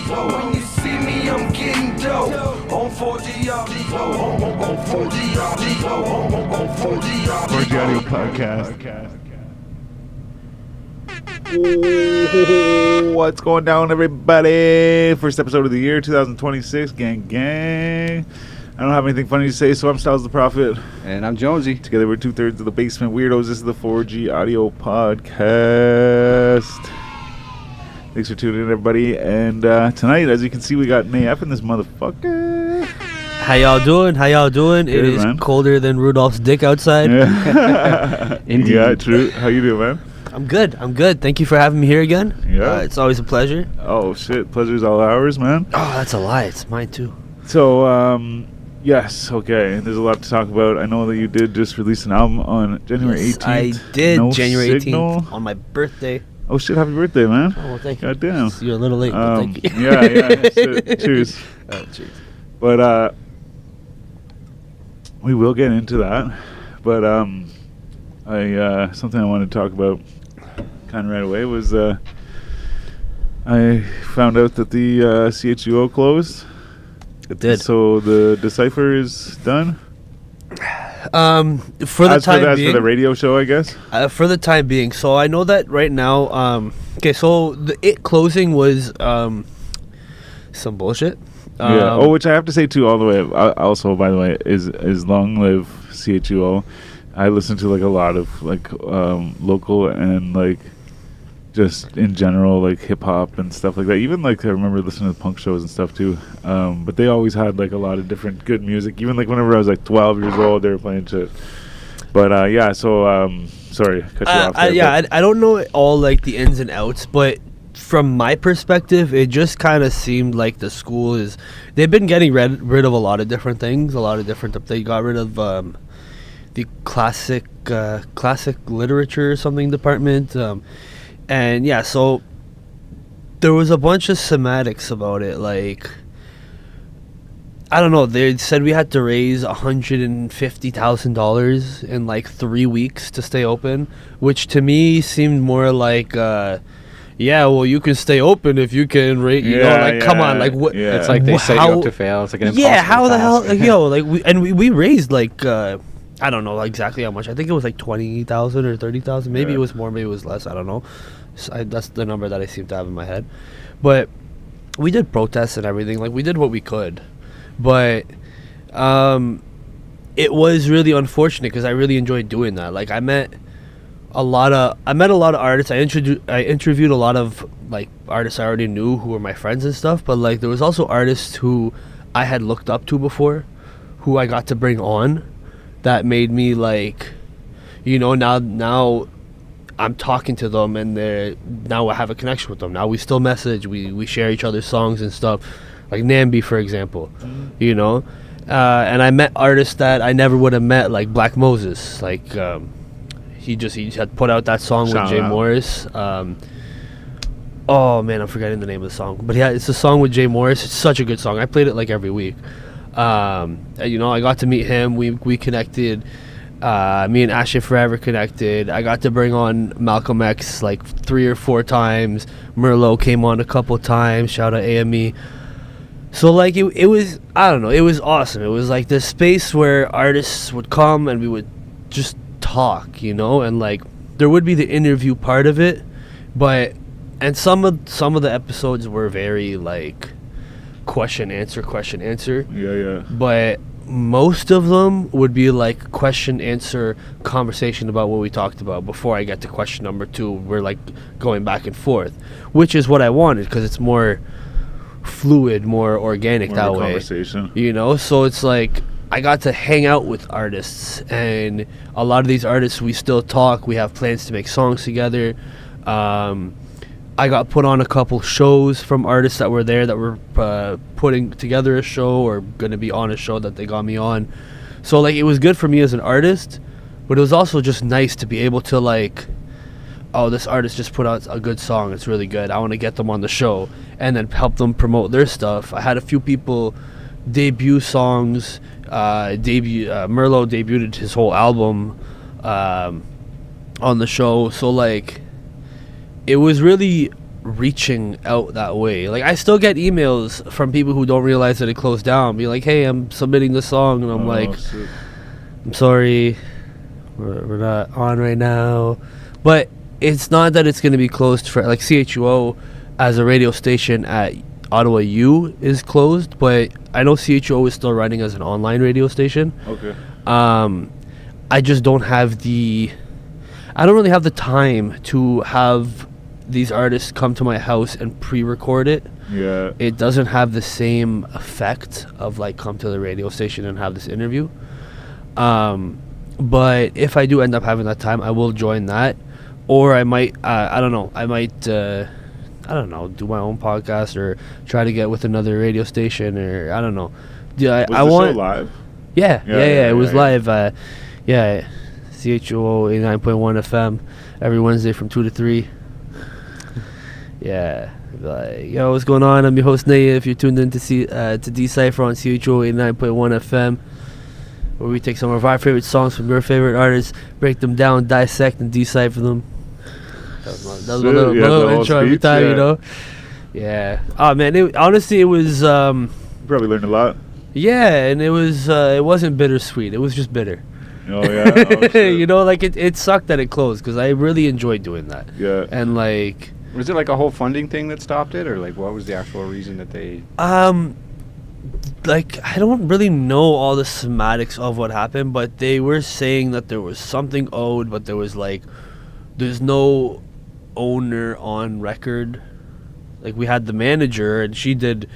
When you see me, I'm getting dope. On 4G on 4G Audio Podcast. What's going down, everybody? First episode of the year, 2026. Gang. I don't have anything funny to say, so I'm Stylez the Prophet. And I'm Jonesy. Together we're 2/3 of the Basement Weirdos. This is the 4G Audio Podcast. Thanks for tuning in, everybody. And tonight, as you can see, we got Nayef in this motherfucker. How y'all doing? Good, it is man. colder than Rudolph's dick outside. Yeah. Indeed. Yeah, true. How you doing, man? I'm good. Thank you for having me here again. Yeah. It's always a pleasure. Oh, shit. Pleasure's all ours, man. Oh, that's a lie. It's mine, too. So, yes, okay. There's a lot to talk about. I know that you did just release an album on January 18th. I did. No January Signal. 18th on my birthday. Oh, shit. Happy birthday, man. Oh, well, thank you. Goddamn. You're a little late, but thank you. Yeah. Shit. Cheers. Cheers. But, we will get into that. But, something I wanted to talk about kind of right away was, I found out that the CHUO closed. It did. So the Decipher is done? For the As time for being, the radio show, I guess. for the time being. So I know that right now. Okay, so it closing was some bullshit. Yeah. Oh, which I have to say too. All the way. Also, by the way, is long live CHUO. I listen to like a lot of like local and like just in general like hip hop and stuff like that. Even like I remember listening to punk shows and stuff too. But they always had like a lot of different good music. Even like whenever I was like 12 years old, they were playing shit. But yeah. So sorry, cut you off. There, I don't know all like the ins and outs, but from my perspective, it just kind of seemed like the school they've been getting rid of a lot of different things, they got rid of the classic literature or something department, and yeah, so there was a bunch of semantics about it. Like, I don't know, they said we had to raise $150,000 in like 3 weeks to stay open, which to me seemed more like yeah, well, you can stay open if you can rate. Come on, like what? Yeah. It's like they set you up to fail. It's like an impossible how the hell? task. Like, we raised like I don't know exactly how much. I think it was like 20,000 or 30,000. Maybe Yeah. it was more, maybe it was less. I don't know. So that's the number that I seem to have in my head. But we did protests and everything. Like, we did what we could, but it was really unfortunate because I really enjoyed doing that. Like, I met a lot of artists. I interviewed a lot of like artists I already knew who were my friends and stuff, but like there was also artists who I had looked up to before, who I got to bring on, that made me like, now I'm talking to them and now I have a connection with them. Now we still message, we share each other's songs and stuff, like Nambi, for example. And I met artists that I never would have met, like Black Moses, like he had put out that song with Jay Morris. Oh man, I'm forgetting the name of the song, but yeah, it's a song with Jay Morris. It's such a good song. I played it like every week. I got to meet him. We connected. Me and Ashley Forever connected. I got to bring on Malcolm X like 3 or 4 times. Merlot came on a couple times. Shout out AME. So like it was, I don't know, it was awesome. It was like this space where artists would come and we would just talk, and like there would be the interview part of it, and some of the episodes were very like question answer, Yeah. but most of them would be like question answer conversation about what we talked about. Before I get to question number 2, we're like going back and forth, which is what I wanted because it's more fluid, more organic, that way, conversation. So it's like I got to hang out with artists, and a lot of these artists we still talk. We have plans to make songs together. I got put on a couple shows from artists that were there that were putting together a show or going to be on a show that they got me on. So like it was good for me as an artist, but it was also just nice to be able to like, oh, this artist just put out a good song, it's really good, I want to get them on the show, and then help them promote their stuff. I had a few people debut songs. Merlot debuted his whole album on the show, so like it was really reaching out that way. Like, I still get emails from people who don't realize that it closed down, be like, hey, I'm submitting this song, and I'm like, shit. I'm sorry, we're not on right now. But it's not that it's going to be closed for, like, CHUO as a radio station at Ottawa U is closed, but I know CHUO is still running as an online radio station. Okay. I just don't really have the time to have these artists come to my house and pre-record it. Yeah. It doesn't have the same effect of, like, come to the radio station and have this interview. But if I do end up having that time, I will join that. Or I might, I don't know, do my own podcast or try to get with another radio station, or I don't know. Was the show live? Yeah, it was yeah. live. CHO 89.1 FM every Wednesday from 2 to 3. Yeah. Like, yo, what's going on? I'm your host, Nayef. You're tuned in to Decipher on CHO 89.1 FM, where we take some of our favorite songs from your favorite artists, break them down, dissect, and decipher them. That was my little intro every time, you know? Yeah. Oh, man, honestly, it was... Probably learned a lot. Yeah, and it wasn't bittersweet. It was just bitter. Oh, yeah. Oh, shit. You know, like, it sucked that it closed, because I really enjoyed doing that. Yeah. And, like... Was it like a whole funding thing that stopped it, or like what was the actual reason that they... Like, I don't really know all the semantics of what happened, but they were saying that there was something owed, but there was, like, there's no owner on record. Like, we had the manager, and she did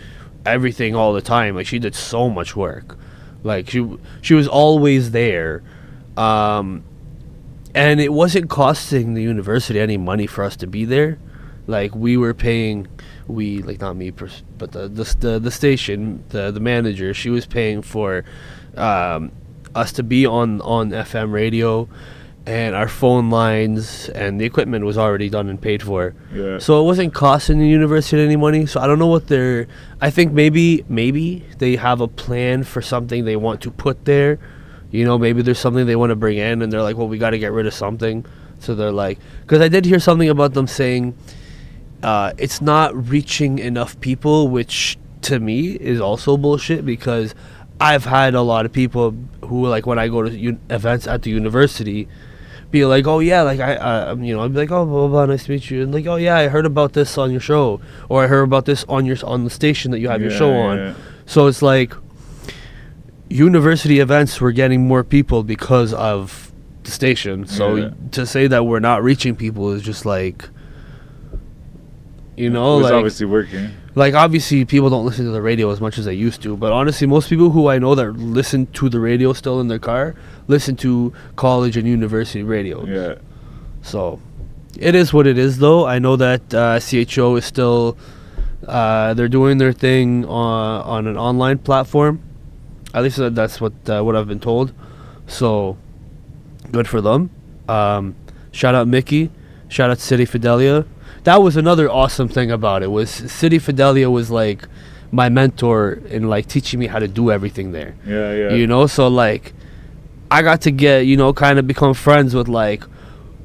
everything all the time. Like, she did so much work. Like, she was always there. And it wasn't costing the university any money for us to be there. Like, we were paying, like, not me, but the station, the manager, she was paying for us to be on FM radio, and our phone lines, and the equipment was already done and paid for. Yeah. So it wasn't costing the university any money. So I don't know what I think maybe they have a plan for something they want to put there. You know, maybe there's something they want to bring in, and they're like, well, we got to get rid of something. So they're like, because I did hear something about them saying it's not reaching enough people, which to me is also bullshit, because I've had a lot of people who, like, when I go to events at the university, be like, oh yeah, like I'd be like, oh, blah, blah, blah, nice to meet you, and like, oh yeah, I heard about this on your show, or I heard about this on the station that you have your show on. Yeah. So it's like university events were getting more people because of the station. So to say that we're not reaching people is just like, you know, it was like, obviously working. Like, obviously people don't listen to the radio as much as they used to, but honestly most people who I know that listen to the radio still in their car listen to college and university radio. Yeah. So it is what it is, though. I know that CHO is still they're doing their thing on an online platform. At least that's what I've been told. So good for them. Shout out Mickey. Shout out City Fidelia. That was another awesome thing about it, was City Fidelia was like my mentor in, like, teaching me how to do everything there. Yeah. You know, so, like, I got to get, you know, kind of become friends with, like,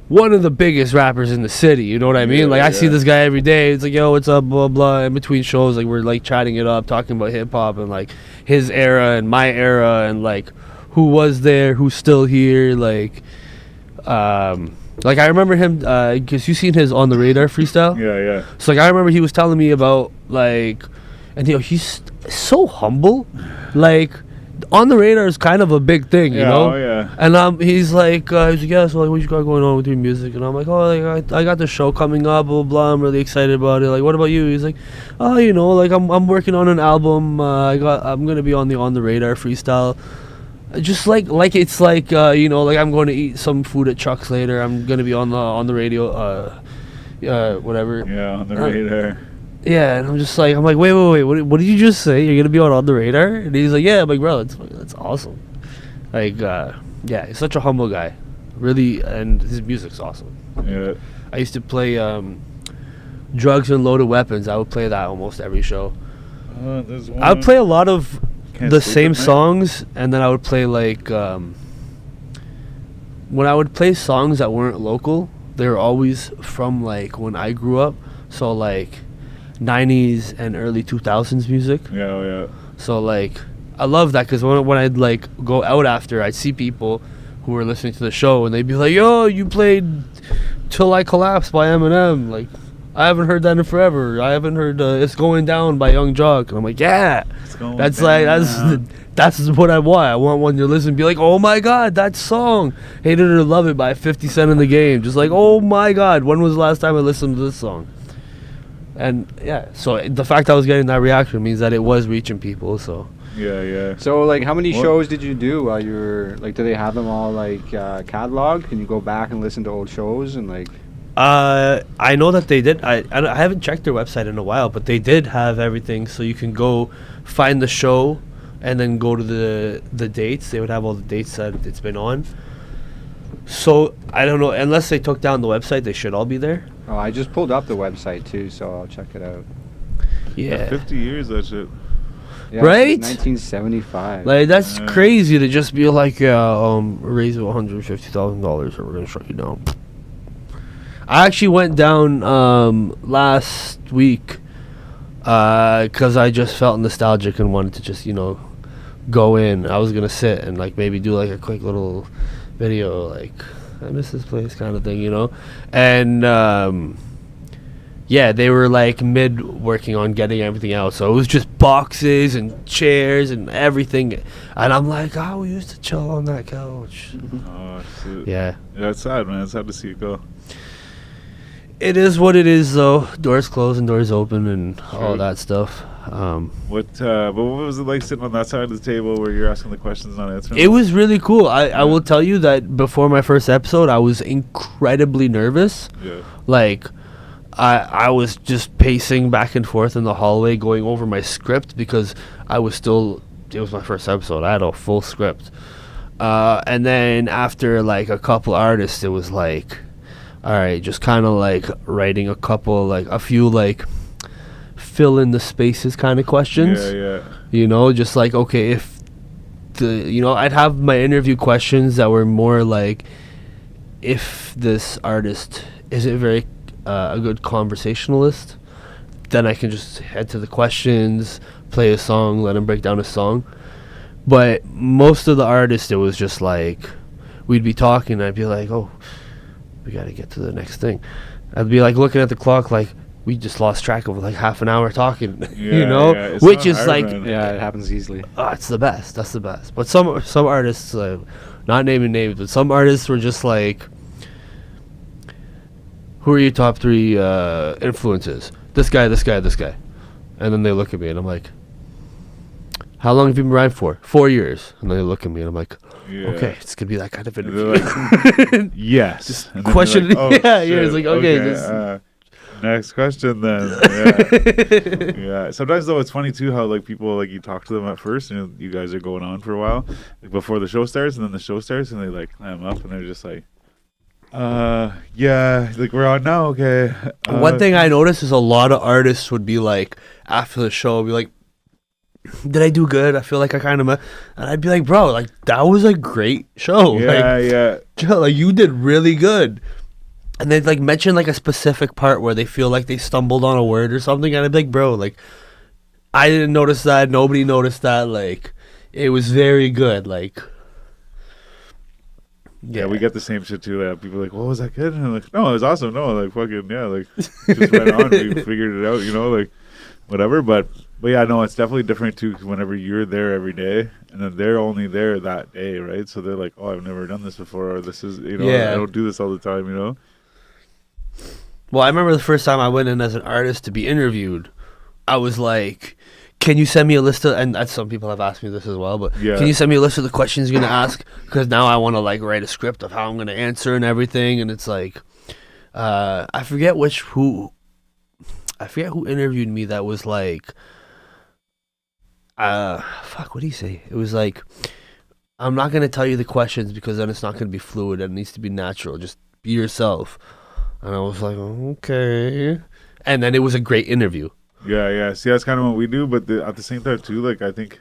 one of the biggest rappers in the city, you know what I mean? Yeah, like, I see yeah. this guy every day. It's like, yo, what's up, blah, blah. In between shows, like, we're, like, chatting it up, talking about hip-hop and, like, his era and my era and, like, who was there, who's still here, like, I remember him, because you seen his On the Radar freestyle? Yeah. So, like, I remember he was telling me about, like, and, you know, he's so humble. Like, On the Radar is kind of a big thing, you know? Oh, yeah. And he's like, yeah, so, like, what you got going on with your music? And I'm like, oh, like, I got the show coming up, blah, blah, I'm really excited about it. Like, what about you? He's like, oh, you know, like, I'm working on an album. I'm going to be on the Radar freestyle. Just like it's like, you know, like, I'm going to eat some food at Chuck's later. I'm going to be on the radio, whatever. Yeah, on the radar. Yeah, and I'm like, wait, what did you just say? You're going to be on the radar? And he's like, yeah. I'm like, bro, that's awesome. Like, yeah, he's such a humble guy. Really, and his music's awesome. Yeah. I used to play Drugs and Loaded Weapons. I would play that almost every show. There's one. I would play a lot of Can't the Sleep same at Night? songs, and then I would play, like, when I would play songs that weren't local, they were always from, like, when I grew up, So like 90s and early 2000s music. Yeah, oh, yeah. So like I love that because when I'd like go out after, I'd see people who were listening to the show and they'd be like, "Yo, you played Till I Collapse by Eminem. Like I haven't heard that in forever. I haven't heard It's Going Down by Young Jock." And I'm like, "Yeah, that's what I want. I want one to listen and be like, oh my god, that song, Hate It or Love It by 50 Cent in the Game. Just like, oh my god, when was the last time I listened to this song?" And yeah, so the fact I was getting that reaction means that it was reaching people. So Yeah. So, like, how many What? shows did you do while you were, like, do they have them all, like, cataloged? Can you go back and listen to old shows and, like... I know that they did. I haven't checked their website in a while, but they did have everything, so you can go find the show and then go to the dates. They would have all the dates that it's been on. So I don't know, unless they took down the website, they should all be there. Oh, I just pulled up the website, too, so I'll check it out. Yeah. 50 years, that shit. Yeah, Right? 1975. Like that's Yeah. crazy to just be like, raise of $150,000 or we're gonna shut you down. I actually went down last week because I just felt nostalgic and wanted to just go in. I was gonna sit and like maybe do like a quick little video like I miss this place kind of thing, and yeah, they were like mid working on getting everything out, so it was just boxes and chairs and everything, and I'm like, oh, we used to chill on that couch. Oh, shit. Yeah, It's sad, man. It's sad to see it go. it is what it is though. Doors closed and doors open and all True. that stuff. But what was it like sitting on that side of the table where you're asking the questions and not answering? It was really cool. I will tell you that before my first episode I was incredibly nervous. Yeah. Like I was just pacing back and forth in the hallway going over my script because it was my first episode. I had a full script. And then after like a couple artists, it was like, all right, just kind of like writing a few like fill in the spaces kind of questions. Yeah. Just like, okay, if I'd have my interview questions that were more like, if this artist isn't very a good conversationalist, then I can just head to the questions, play a song, let him break down a song. But most of the artists, it was just like we'd be talking and I'd be like, oh, we gotta get to the next thing. I'd be like looking at the clock like we just lost track of like half an hour talking. Yeah, it's Which not is hard, like man. Yeah, it happens easily. it's the best. That's the best. But some artists, not naming names, but some artists were just like, who are your top 3 influences? This guy, this guy, this guy. And then they look at me and I'm like, how long have you been rhyming for? 4 years. And they look at me and I'm like, Yeah. okay, it's going to be that kind of They're interview. like, yes. Just And then you're question like, it. Yeah, shit, it's like, okay, next question then. Yeah. Yeah. Sometimes though it's funny too how like people like you talk to them at first and you guys are going on for a while like before the show starts, and then the show starts and they like climb up and they're just like, yeah, like we're on now, okay. One thing I noticed is a lot of artists would be like, after the show, be like, did I do good? I feel like I kind of... And I'd be like, bro, like, that was a great show. Yeah, like, yeah. Joe, like, you did really good. And they'd, like, mention, like, a specific part where they feel like they stumbled on a word or something. And I'd be like, bro, like, I didn't notice that. Nobody noticed that. Like, it was very good. Like... Yeah, we get the same shit too. Like, people are like, "What was that good?" And I'm like, "No, it was awesome. No, like fucking yeah, like just went on. We figured it out, like whatever." But yeah, no, it's definitely different too. 'Cause whenever you're there every day, and then they're only there that day, right? So they're like, "Oh, I've never done this before, or this is Yeah. I don't do this all the time, Well, I remember the first time I went in as an artist to be interviewed, I was like, can you send me a list of, and some people have asked me this as well, but Yeah. can you send me a list of the questions you're going to ask? Because now I want to like write a script of how I'm going to answer and everything. And it's like, I forget who interviewed me that was like, fuck, what did he say? It was like, I'm not going to tell you the questions because then it's not going to be fluid and it needs to be natural. Just be yourself. And I was like, okay. And then it was a great interview. Yeah. See, that's kind of what we do, but at the same time too, like I think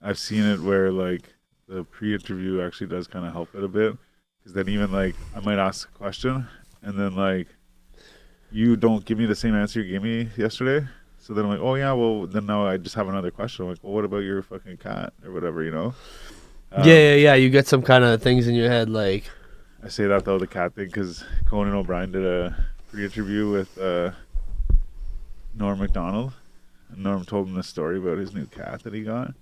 I've seen it where like the pre-interview actually does kind of help it a bit, because then even like I might ask a question and then like you don't give me the same answer you gave me yesterday. So then I'm like, oh yeah, well then now I just have another question. I'm like, well, what about your fucking cat or whatever, you know? Yeah. You get some kind of things in your head like. I say that though, the cat thing, because Conan O'Brien did a pre-interview with Norm Macdonald. And Norm told him this story about his new cat that he got.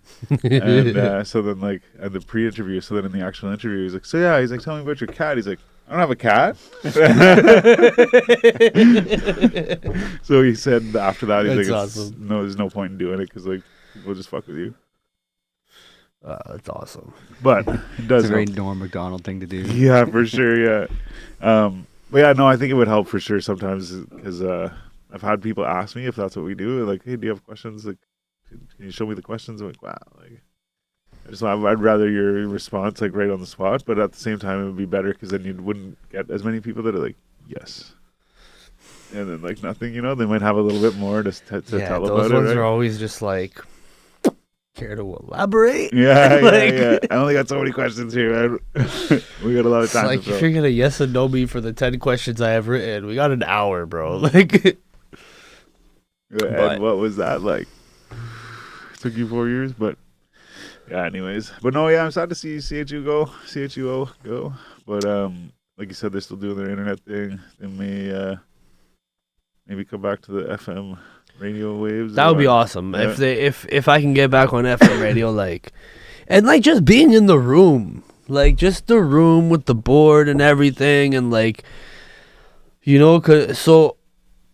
And so then, like, at the pre-interview, so then in the actual interview, he's like, so yeah, he's like, tell me about your cat. He's like, I don't have a cat. So he said after that, he's That's like, awesome. no, there's no point in doing it because, like, people just fuck with you. That's awesome. But it does It's a very help. Norm Macdonald thing to do. Yeah, for sure. Yeah. But yeah, no, I think it would help for sure sometimes because I've had people ask me if that's what we do. Like, hey, do you have questions? Like, can you show me the questions? I'm like, wow. Like, I'd rather your response like right on the spot, but at the same time, it would be better because then you wouldn't get as many people that are like, yes. And then like nothing, you know, they might have a little bit more to tell Those about ones it. Right? are always just like, care to elaborate? Yeah, Like- yeah. I only got so many questions here, man. We got a lot of It's time. like to if fill. you're gonna yes and no me for the 10 questions I have written, we got an hour, bro. Like, And but- what was that like? It took you 4 years, but yeah. Anyways, but no, yeah, I'm sad to see CHUO go. But like you said, they're still doing their internet thing. They may maybe come back to the FM radio waves. that would be or- awesome Yeah. if I can get back on FM radio, like, and like just being in the room, like just the room with the board and everything, and like, you know, so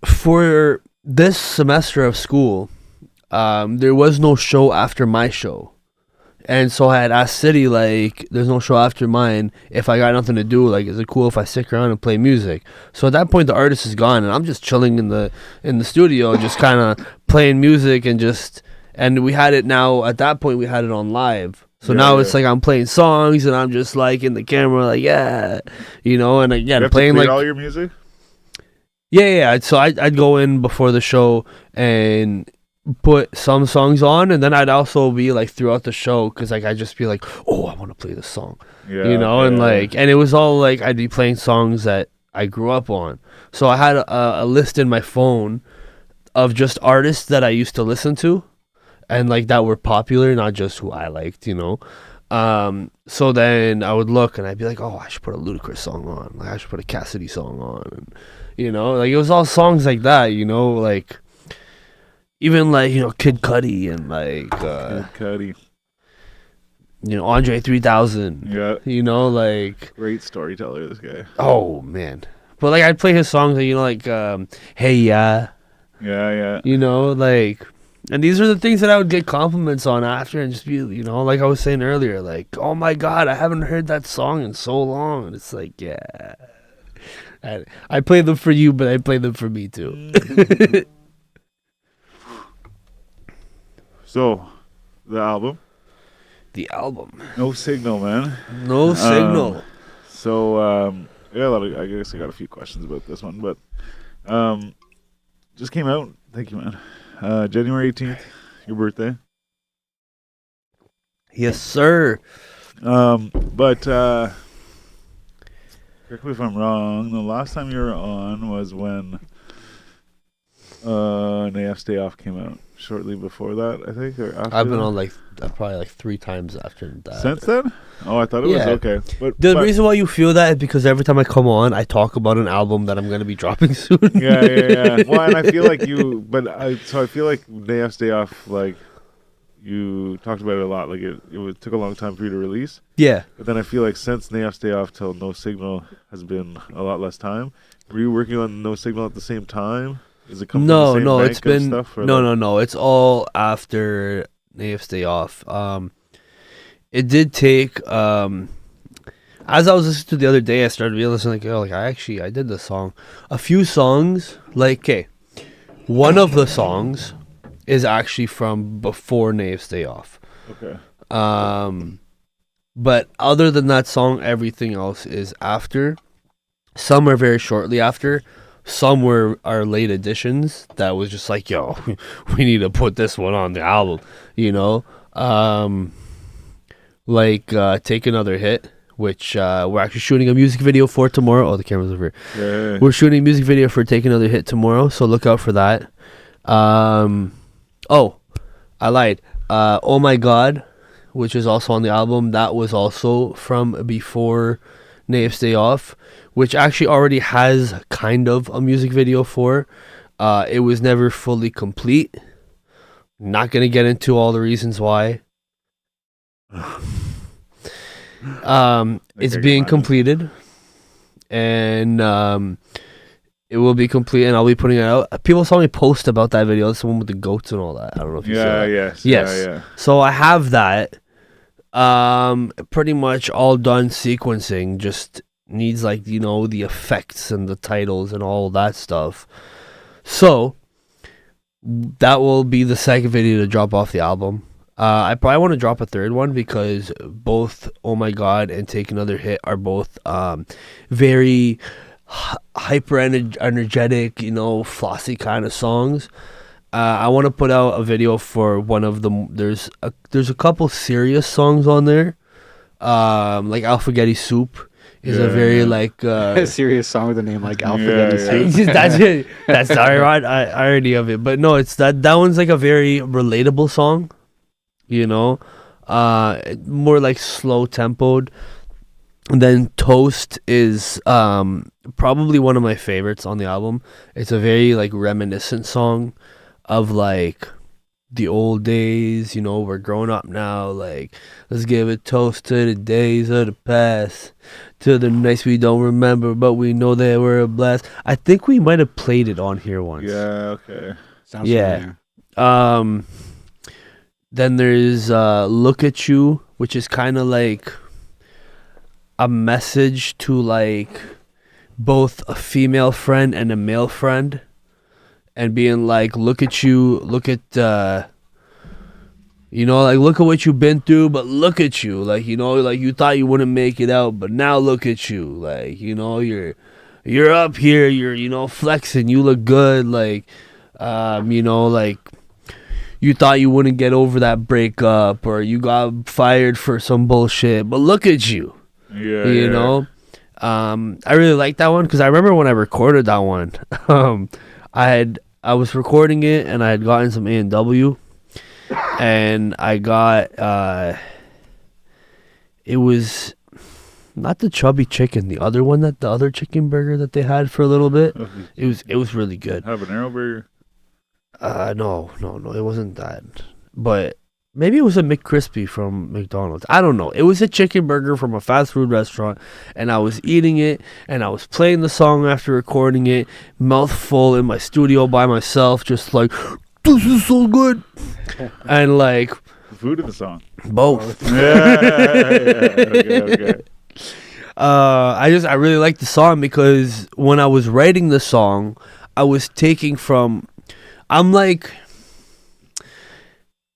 for this semester of school, there was no show after my show. And so I had asked City, like, there's no show after mine. If I got nothing to do, like, is it cool if I stick around and play music? So at that point, the artist is gone, and I'm just chilling in the studio, just kind of playing music and we had it now. At that point, we had it on live. So Yeah, now yeah. it's like I'm playing songs, and I'm just like in the camera, like, yeah, you know, and You again have to playing clear like all your music. yeah. So I'd go in before the show and put some songs on, and then I'd also be like throughout the show, because like I'd just be like, oh, I want to play this song, Yeah, you know, and yeah. like, and it was all like I'd be playing songs that I grew up on. So I had a list in my phone of just artists that I used to listen to, and like that were popular, not just who I liked, you know. So then I would look and I'd be like, oh, I should put a Ludacris song on, like I should put a Cassidy song on, and you know, like it was all songs like that, you know, like even like, you know, Kid Cudi and like Kid Cudi. you know, Andre 3000, Yeah, you know, like, great storyteller. This guy. oh man. But like I'd play his songs, you know, like Hey Yeah, Yeah. you know, like, and these are the things that I would get compliments on after, and just be, you know, like I was saying earlier, like, oh my god, I haven't heard that song in so long. And it's like, yeah, I play them for you, but I play them for me too. So, the album, The album, No Signal, man. No Signal. So, yeah, I guess I got a few questions about this one, but just came out. Thank you, man. January 18th, your birthday. Yes, sir. But correct me if I'm wrong. The last time you were on was when Nayef's Day Off came out. Shortly before that, I think, or after. I've been that? on like probably like 3 times after that. Since then. Oh, I thought it Yeah. was okay. But The reason why you feel that is because every time I come on, I talk about an album that I'm going to be dropping soon. yeah. Well, and I feel like you, I feel like Nayef's Day Off, like you talked about it a lot. Like took a long time for you to release. Yeah. But then I feel like since Nayef's Day Off till No Signal has been a lot less time. Were you working on No Signal at the same time? Is it coming from the same bank it's of been stuff, or no. It's all after Nayef's Day Off. It did take as I was listening to the other day, I started realizing like, oh, like I did this song. A few songs, like, okay, one of the songs is actually from before Nayef's Day Off. Okay. But other than that song, everything else is after. Some are very shortly after. Some are late additions that was just like, yo, we need to put this one on the album, you know? Like Take Another Hit which we're actually shooting a music video for tomorrow. Oh, the camera's over here. Yeah. We're shooting a music video for Take Another Hit tomorrow, so look out for that. Oh, I lied. Oh My God, which is also on the album, that was also from before Nayef's Day Off, which actually already has kind of a music video for. It was never fully complete. Not going to get into all the reasons why. It's being completed, and it will be complete, and I'll be putting it out. People saw me post about that video. That's the one with the goats and all that. I don't know if you saw that. Yes. Yes. Yeah. So I have that. Pretty much all done sequencing. Just needs like, you know, the effects and the titles and all that stuff. So that will be the second video to drop off the album. I probably want to drop a third one because both Oh My God and Take Another Hit are both very hyper energetic, you know, flossy kind of songs. I want to put out a video for one of them. There's a couple serious songs on there, like Alphagetti Soup is a very like A serious song with a name like Alphagetti Soup. that's it. That's the irony of it. But no, it's that one's like a very relatable song, you know, more like slow tempoed. And then Toast is probably one of my favorites on the album. It's a very like reminiscent song of like the old days, you know, we're growing up now, like let's give a toast to the days of the past, to the nights we don't remember but we know they were a blast. I think we might have played it on here once. Yeah. Okay. Sounds Yeah. familiar. Then there's Look at You, which is kind of like a message to like both a female friend and a male friend, and being like, look at you, look at you know, like look at what you've been through, but look at you, like, you know, like you thought you wouldn't make it out, but now look at you, like, you know, you're up here, you're, you know, flexing, you look good, like you know, like you thought you wouldn't get over that breakup, or you got fired for some bullshit, but look at you. Yeah. You know, I really like that one because I remember when I recorded that one, I was recording it and I had gotten some A&W, and I got it was not the chubby chicken, the other one, that the other chicken burger that they had for a little bit. It was really good. Habanero burger. No, it wasn't that, but maybe it was a McCrispy from McDonald's. I don't know. It was a chicken burger from a fast food restaurant, and I was eating it, and I was playing the song after recording it, mouth full in my studio by myself, just like, this is so good. And like, The food in the song. both. Okay. I really like the song because when I was writing the song, I was taking from, I'm like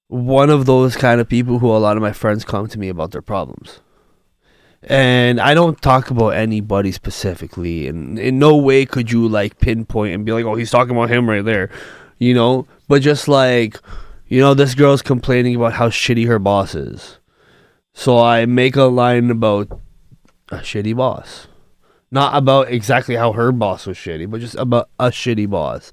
one of those kind of people who a lot of my friends come to me about their problems. And I don't talk about anybody specifically, and in no way could you like pinpoint and be like, oh, he's talking about him right there, you know? But just like, you know, this girl's complaining about how shitty her boss is. So I make a line about a shitty boss. Not about exactly how her boss was shitty, but just about a shitty boss.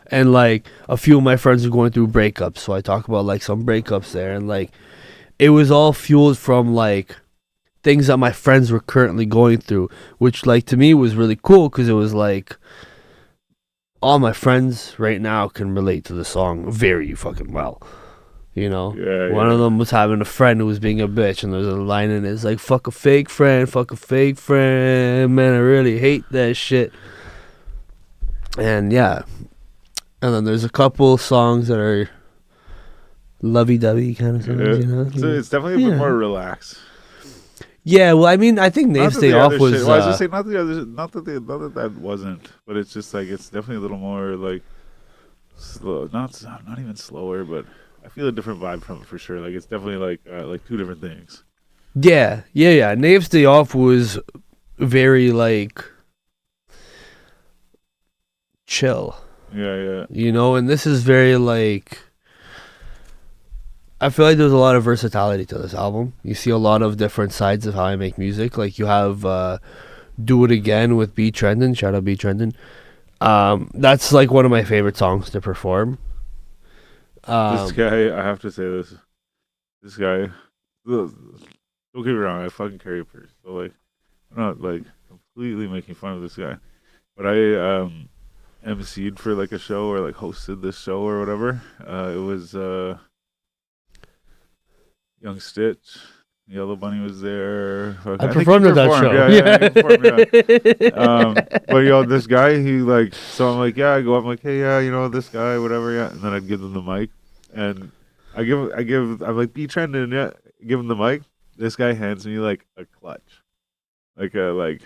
And like a few of my friends are going through breakups, so I talk about like some breakups there, and like it was all fueled from like things that my friends were currently going through, which like to me was really cool because it was like all my friends right now can relate to the song very fucking well. You know, one of them was having a friend who was being a bitch, and there's a line in it, it's like, fuck a fake friend, man, I really hate that shit. And yeah. And then there's a couple songs that are lovey-dovey kind of songs, you know? So it's definitely a bit more relaxed. Yeah, well, I mean, I think Nayef's Day Off was... Well, I was just saying, not that that wasn't, but it's just like, it's definitely a little more like slow. Not even slower, but I feel a different vibe from it for sure. Like, it's definitely like two different things. Yeah. Nayef's Day Off was very like chill. Yeah. You know, and this is very like, I feel like there's a lot of versatility to this album. You see a lot of different sides of how I make music. Like you have "Do It Again" with B Trendin. Shout out B Trendin. That's like one of my favorite songs to perform. This guy, I have to say this. This guy, don't get me wrong, I fucking carry a purse. So like, I'm not like completely making fun of this guy, but I emceed for like a show or like hosted this show or whatever. It was Young Stitch. Yellow Bunny was there. I think performed he at that performed. show. Yeah, he performed, yeah. But this guy, he like, so I'm like, yeah, I go up, I'm like, hey, yeah, this guy, whatever, yeah, and then I'd give them the mic, and I'm like, be trending, yeah, give him the mic. This guy hands me like a clutch, like I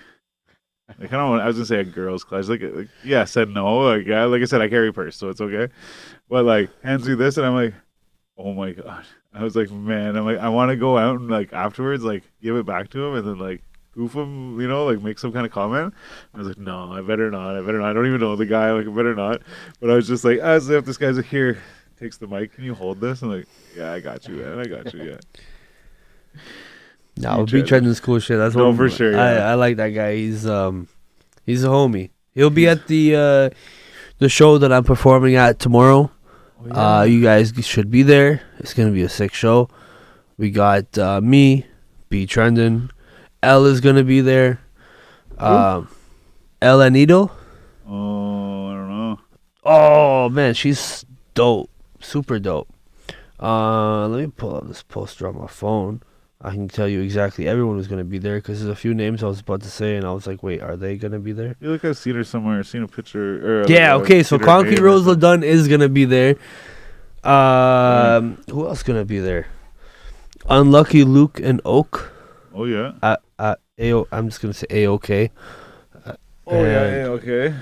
don't want, I was gonna say a girl's clutch, like yeah, said no, like yeah, like I said, I carry a purse, so it's okay, but like hands me this, and I'm like, oh my god. I was like, man, I'm like, I want to go out and like afterwards, like give it back to him and then like goof him, like make some kind of comment. I was like, no, I better not. I don't even know the guy, like I better not. But I was just like, as if this guy's like, here, takes the mic, can you hold this? I'm like, yeah, I got you, man, I got you, yeah. No, B Trendin's cool shit. That's no, what for sure. Yeah. I like that guy. He's a homie. He'll be at the show that I'm performing at tomorrow. Oh, yeah. You guys should be there. It's gonna be a sick show. We got me, B Trendin, L is gonna be there. El Anito. Oh, I don't know. Oh man, she's dope, super dope. Let me pull up this poster on my phone. I can tell you exactly everyone who's gonna be there because there's a few names I was about to say and I was like, wait, are they gonna be there? I feel like I've seen her somewhere. Seen a picture. Yeah. Okay. So Concrete Rose LaDunn is gonna be there. Who else gonna be there? Unlucky Luke and Oak. Oh yeah. I'm just gonna say AOK. Okay.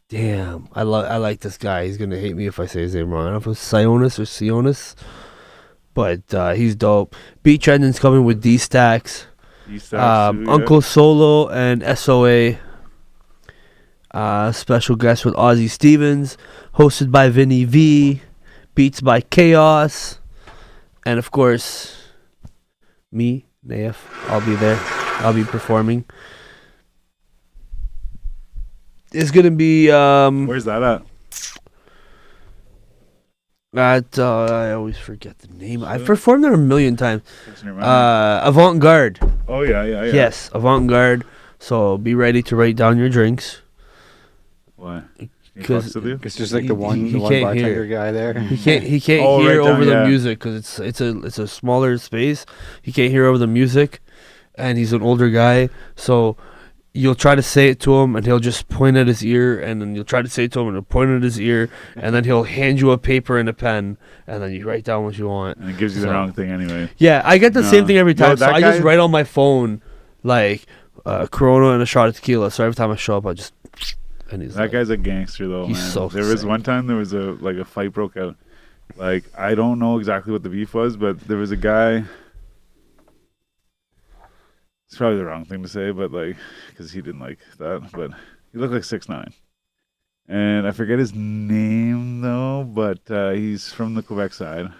Damn. I like this guy. He's gonna hate me if I say his name wrong. I don't know if it's Sionis or Sionis. But he's dope. B Trendin's coming with D Stacks. Uncle Solo and SOA. Special guest with Ozzy Stevens. Hosted by Vinny V. Beats by Chaos. And of course, me, Nayef. I'll be there. I'll be performing. It's gonna be Where's that at? I always forget the name. I've performed there a million times. Avant Garde. Oh yeah. Yes, Avant Garde. So be ready to write down your drinks. Why? Because it's just like the one bartender guy there. He can't hear over the music because it's a smaller space. He can't hear over the music, and he's an older guy. So you'll try to say it to him, and he'll just point at his ear, and then you'll try to say it to him, and he'll point at his ear, and then he'll hand you a paper and a pen, and then you write down what you want. And it gives you the wrong thing anyway. Yeah, I get the same thing every time. So I just write on my phone, like, Corona and a shot of tequila. So every time I show up, I just... And he's that guy's a gangster, though, man. So there was one time there was a fight broke out. Like, I don't know exactly what the beef was, but there was a guy... It's probably the wrong thing to say, but like, because he didn't like that. But he looked like 6'9", and I forget his name though. But he's from the Quebec side.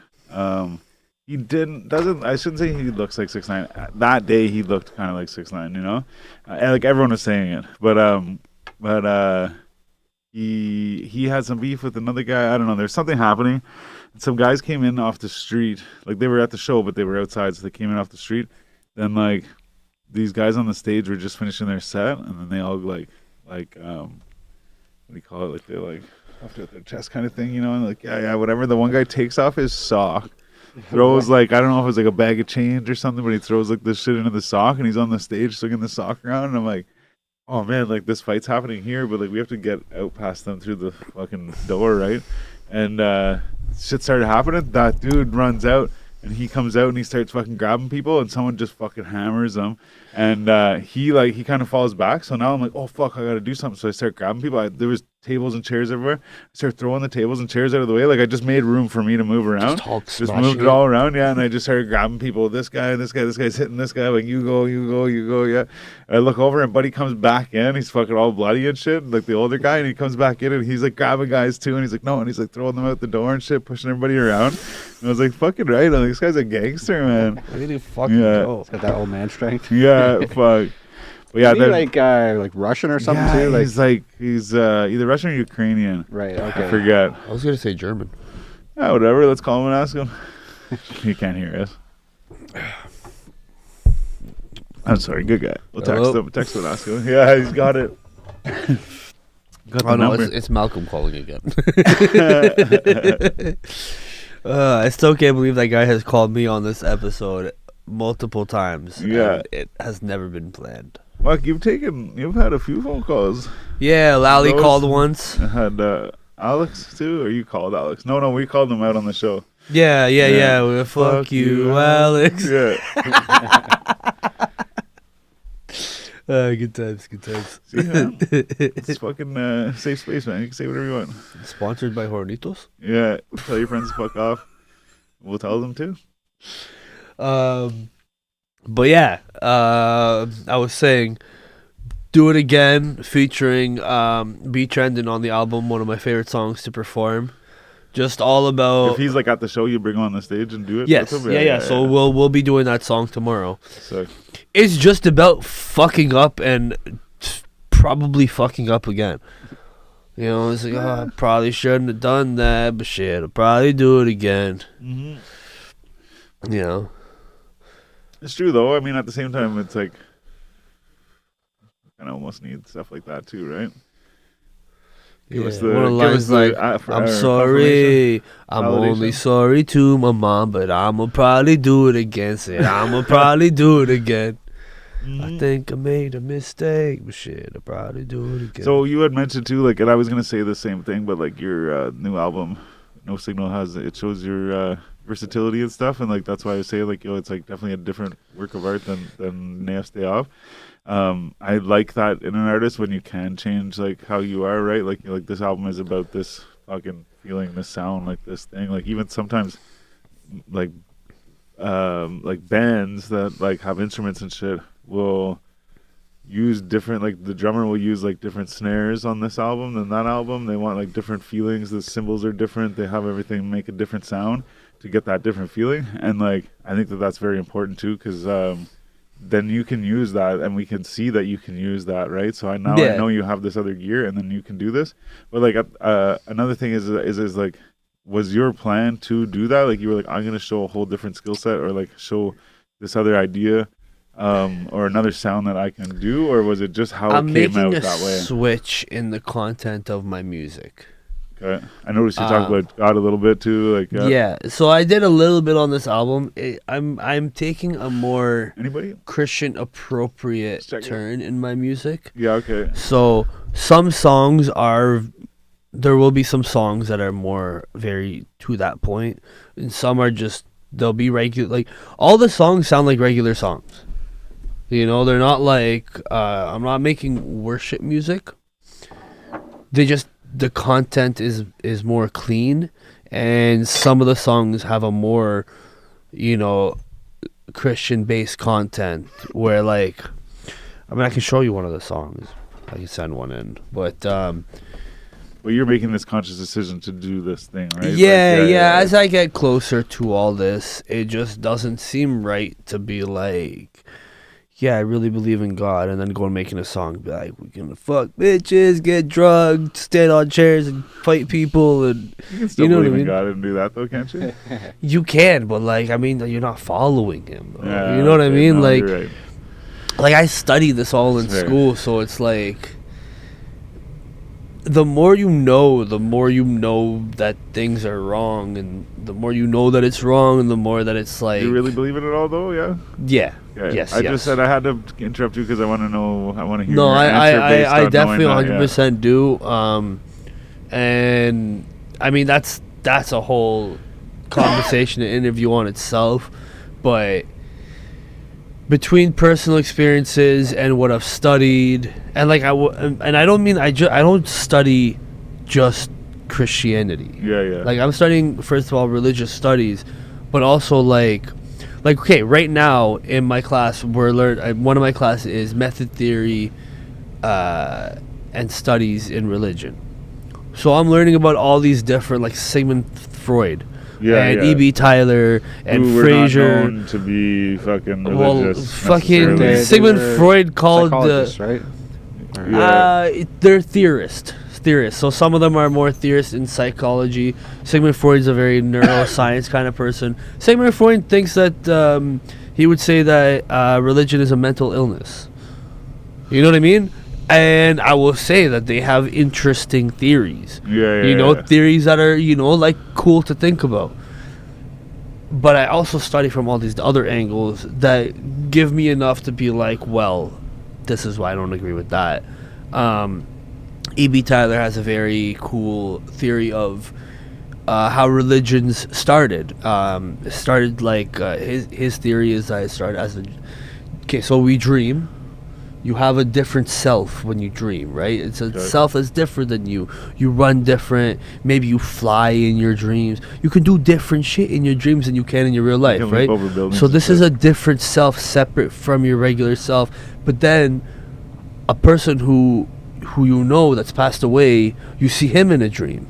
He doesn't. I shouldn't say he looks like 6'9". That day he looked kind of like 6'9". And like everyone was saying it. But he had some beef with another guy. I don't know. There's something happening. And some guys came in off the street. Like they were at the show, but they were outside, so they came in off the street. Then like. These guys on the stage were just finishing their set, and then they all like what do you call it? Like they like puffed out their chest kind of thing, and like yeah, whatever. The one guy takes off his sock, throws like I don't know if it was like a bag of change or something, but he throws like this shit into the sock, and he's on the stage swinging the sock around, and I'm like, oh man, like this fight's happening here, but like we have to get out past them through the fucking door, right? And shit started happening. That dude runs out. And he comes out and he starts fucking grabbing people, and someone just fucking hammers him. And he kind of falls back. So now I'm like, oh fuck, I gotta do something. So I start grabbing people. There was tables and chairs everywhere. I start throwing the tables and chairs out of the way. Like I just made room for me to move around. Just moved it all around, yeah. And I just started grabbing people. This guy's hitting this guy. Like you go, yeah. And I look over and Buddy comes back in. He's fucking all bloody and shit, like the older guy. And he comes back in and he's like grabbing guys too. And he's like no, and he's like throwing them out the door and shit, pushing everybody around. And I was like, fucking right. I'm like, this guy's a gangster, man. Really fucking Yeah. dope. It's got that old man strength. Yeah, fuck. But yeah, Isn't he then like Russian or something yeah, too? he's either Russian or Ukrainian. Right. I Okay. forget. I was gonna say German. Yeah, whatever. Let's call him and ask him. He can't hear us. I'm sorry. Good guy. We'll text Hello? him. Text him and ask him. Yeah, he's got it. Got the Oh no, number. it's Malcolm calling again. I still can't believe that guy has called me on this episode multiple times. Yeah. and it has never been planned. Mark, you've had a few phone calls. Yeah, Lally Those- called once. I had Alex too, or you called Alex? No, we called him out on the show. Yeah. Yeah. Well, fuck you, Alex. Yeah. Good times. See, man, it's fucking safe space, man. You can say whatever you want. Sponsored by Hornitos. Yeah, tell your friends to fuck off. We'll tell them too. But yeah, I was saying, Do It Again featuring Be Trending on the album, one of my favorite songs to perform. Just all about. If he's like at the show, you bring him on the stage and do it. Yes, with him? yeah. So we'll be doing that song tomorrow. So It's just about fucking up and probably fucking up again. You know, it's like, oh, I probably shouldn't have done that, but shit, I'll probably do it again. mhm. You know. It's true though. I mean, at the same time, it's like kind of almost need stuff like that too, right? Give us the- one of the give us lines the, like, for I'm our sorry, I'm only Validation. sorry to my mom, but I'ma probably do it again. Said I'ma probably do it again. I Mhm. think I made a mistake, but shit, I'll probably do it again. So you had mentioned too, like, and I was gonna say the same thing, but like your new album, No Signal, it shows your versatility and stuff, and like that's why I say like, yo, it's like definitely a different work of art than Nayef's Day Off. I like that in an artist when you can change like how you are, right? Like this album is about this fucking feeling, this sound, like this thing. Like even sometimes, like bands that like have instruments and shit will use different, like the drummer will use like different snares on this album than that album. They want like different feelings. The cymbals are different. They have everything make a different sound to get that different feeling. And like I think that that's very important too, because then you can use that, and we can see that you can use that, right? So I know you have this other gear, and then you can do this. But like another thing is like, was your plan to do that? Like you were like, I'm gonna show a whole different skill set, or like show this other idea, or another sound that I can do, or was it just how I'm it came out making a that way? switch in the content of my music. Okay. I noticed you talk about God a little bit too. Like Yeah, so I did a little bit on this album. I'm taking a more anybody? Christian appropriate Let's check it. turn in my music. Yeah. Okay. So there will be some songs that are more very to that point, and some are just, they'll be regular. Like all the songs sound like regular songs. You know, they're not like I'm not making worship music. The content is more clean, and some of the songs have a more, you know, Christian based content where like, I mean, I can show you one of the songs. I can send one in, but But you're making this conscious decision to do this thing, right? yeah. As I get closer to all this, it just doesn't seem right to be like, yeah, I really believe in God, and then go and making a song, be like, we're gonna fuck bitches, get drugged, stand on chairs and fight people, and You can still you know what I believe in mean? God and do that though, can't you? You can, but like, I mean, you're not following him. Though. Yeah, You know what I okay, mean? no, Like, you're right. like I study this all in That's fair. school, so it's like, the more you know that things are wrong, and the more you know that it's wrong, and the more that it's like, You really believe in it all though? Yeah. yeah, Okay. yes, I yes. just said I had to interrupt you because I want to know. I want to hear No, your answer based I on definitely knowing that, 100% do. And I mean that's a whole conversation and interview on itself. But between personal experiences and what I've studied, and like and I don't mean I don't study just Christianity. Yeah. Like I'm studying, first of all, religious studies, but also like okay, right now in my class one of my classes is method theory and studies in religion. So I'm learning about all these different, like Sigmund Freud. and E.B. Tyler and Who were not Fraser. known to be fucking Well, religious. fucking necessarily. Sigmund were Freud called psychologists, right? Or- Yeah. they're theorists. So some of them are more theorists in psychology. Sigmund Freud's a very neuroscience kind of person. Sigmund Freud thinks that he would say that religion is a mental illness. You know what I mean? And I will say that they have interesting theories. Yeah. Theories that are, like cool to think about. But I also study from all these other angles that give me enough to be like, well, this is why I don't agree with that. E.B. Tyler has a very cool theory of how religions started. It started like his theory is that it started as so we dream. You have a different self when you dream, right? It's a self that's different than you. You run different. Maybe you fly in your dreams. You can do different shit in your dreams than you can in your real life, right? So this is a different self, separate from your regular self. But then, a person who that's passed away, you see him in a dream.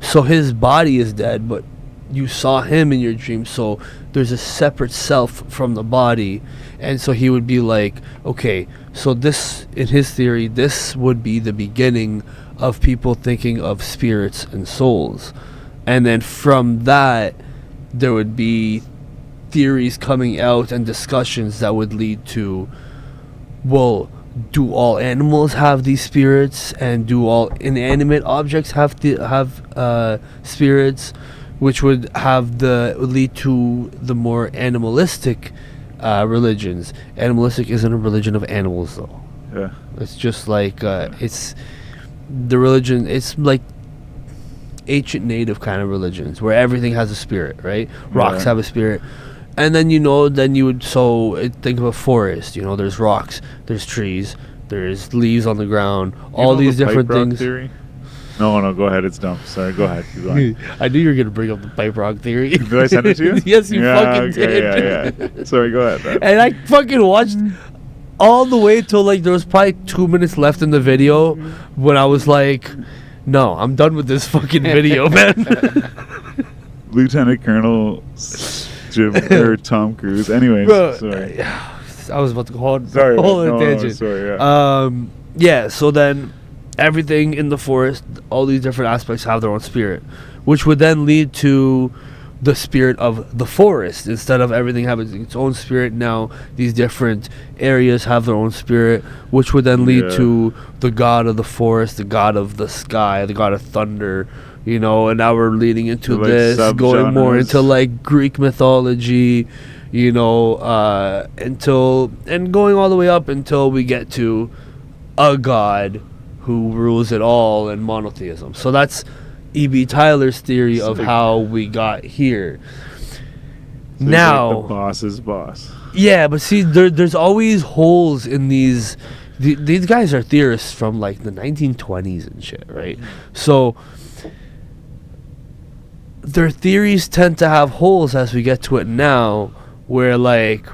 So his body is dead, but you saw him in your dream. So there's a separate self from the body. And so he would be like, okay, so this, in his theory, this would be the beginning of people thinking of spirits and souls. And then from that, there would be theories coming out and discussions that would lead to, well, do all animals have these spirits, and do all inanimate objects have spirits, which would lead to the more animalistic religions. Animalistic isn't a religion of animals, though. Yeah. It's just like it's the religion. It's like ancient native kind of religions where everything has a spirit, right? Rocks have a spirit. And then then you would think of a forest. There's rocks, there's trees, there's leaves on the ground, all these different things. Theory? No, go ahead. It's dumb. Sorry, go ahead. Keep going. I knew you were gonna bring up the pipe rock theory. Did I send it to you? Yes, you fucking did. Yeah. Sorry, go ahead, man. And I fucking watched all the way till like there was probably 2 minutes left in the video when I was like, no, I'm done with this fucking video, man. Lieutenant Colonel Jim or Tom Cruise. Anyways, Bro, sorry. I was about to go on Sorry, whole no, tangent. sorry, yeah. Yeah, so then everything in the forest, all these different aspects have their own spirit, which would then lead to the spirit of the forest. Instead of everything having its own spirit, now these different areas have their own spirit, which would then lead to the god of the forest, the god of the sky, the god of thunder, and now we're leading into this, going more into like Greek mythology, going all the way up until we get to a god who rules it all in monotheism. So that's E.B. Tyler's theory of how we got here. So now, like the boss's boss. Yeah, but see, there's always holes in these. These guys are theorists from like the 1920s and shit, right? So their theories tend to have holes as we get to it now, where like,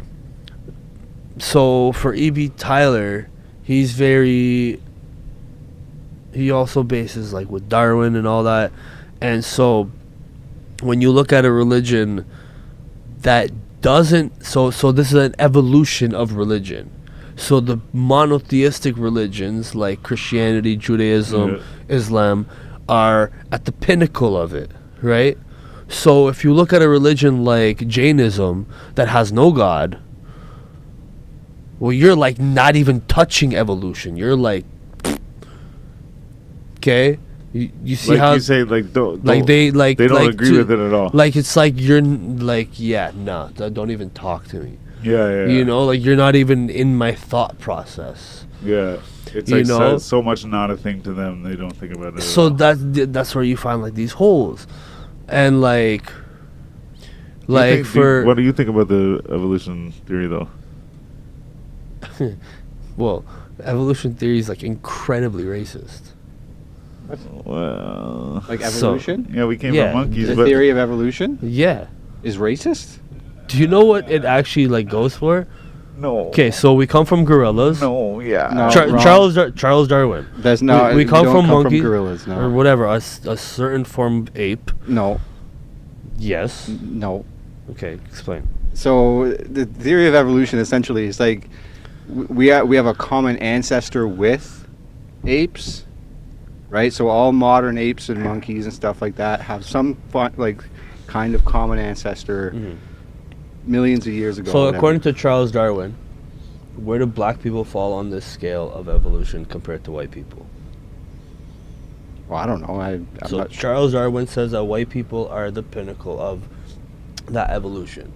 so for E.B. Tyler, he also bases like with Darwin and all that. And so when you look at a religion that doesn't, so this is an evolution of religion. So the monotheistic religions like Christianity, Judaism, Islam are at the pinnacle of it, right? So if you look at a religion like Jainism that has no God, well, you're like not even touching evolution. You're like, okay, you see like how you say like don't they don't agree with it at all. Like it's like you're like don't even talk to me. Yeah. Like you're not even in my thought process. Yeah, it's like so much not a thing to them. They don't think about it. So that's where you find like these holes, and what do you think about the evolution theory though? Well, evolution theory is like incredibly racist. Well, like evolution? Yeah, we came from monkeys. The theory of evolution is racist? Do you know what it actually like goes for? No. Okay, so we come from gorillas. No, yeah. No, Charles Darwin. There's no. We come from monkeys gorillas, no. or whatever, a certain form of ape. No. Yes. No. Okay, explain. So the theory of evolution essentially is like we have a common ancestor with apes, right? So all modern apes and monkeys and stuff like that have some kind of common ancestor millions of years ago. So whatever. according to Charles Darwin, where do black people fall on this scale of evolution compared to white people? Well, I don't know. I'm So not sure. Charles Darwin says that white people are the pinnacle of that evolution.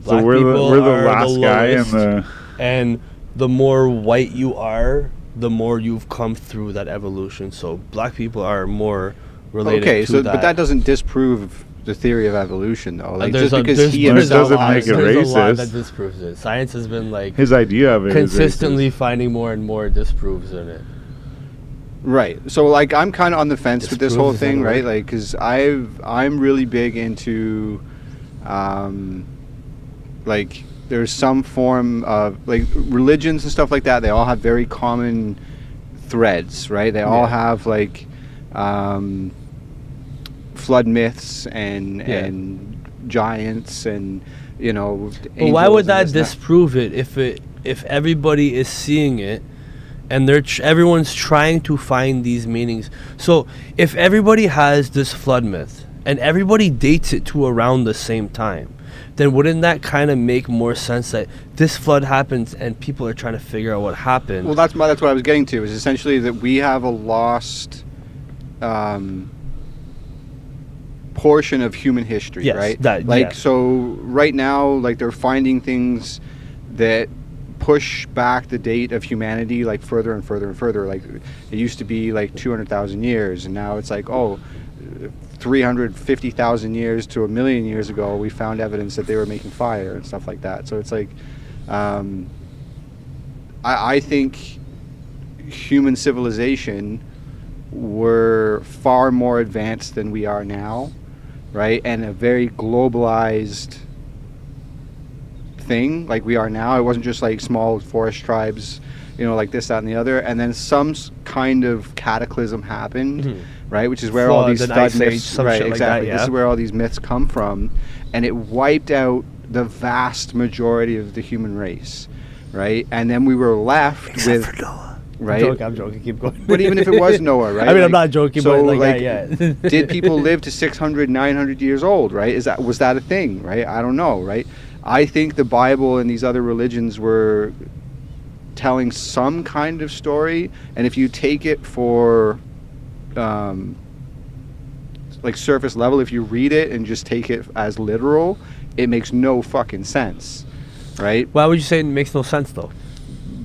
So we're the are last guy in lowest, the. and the more white you are, the more you've come through that evolution. So black people are more related Okay, to so that. but that doesn't disprove the theory of evolution, though. Like There's just a- because there's- he there's himself doesn't a lot- make it there's a lot racist. that disproves it. Science has been like His idea of it is consistently racist. finding more and more disproves in it. Right. So like I'm kind of on the fence with this Disprove whole is not thing, a right? word. Like cuz I'm really big into like there's some form of like religions and stuff like that. They all have very common threads, right? They all have like flood myths and giants and But why would that disprove it if everybody is seeing it and everyone's trying to find these meanings? So if everybody has this flood myth and everybody dates it to around the same time, then wouldn't that kind of make more sense that this flood happens and people are trying to figure out what happened? Well, that's what I was getting to, is essentially that we have a lost portion of human history, Yes, right? yes. So right now, like they're finding things that push back the date of humanity like further and further and further. Like it used to be like 200,000 years, and now it's like 350,000 years to 1,000,000 years ago, we found evidence that they were making fire and stuff like that. So it's like, I think human civilization were far more advanced than we are now, right? And a very globalized thing like we are now. It wasn't just like small forest tribes, like this, that, and the other. And then some kind of cataclysm happened, right? Which is where all these Flood, an ice stud age, myths, some right? shit like Exactly. that, This yeah. is where all these myths come from, and it wiped out the vast majority of the human race, right? And then we were left with Noah. right. I'm joking. Keep going. But even if it was Noah, right? I mean, I'm like, not joking, so, but like, yeah. did people live to 600, 900 years old, right? Was that a thing, right? I don't know, right? I think the Bible and these other religions were telling some kind of story, and if you take it for like surface level, if you read it and just take it as literal, it makes no fucking sense, right? Why would you say it makes no sense though?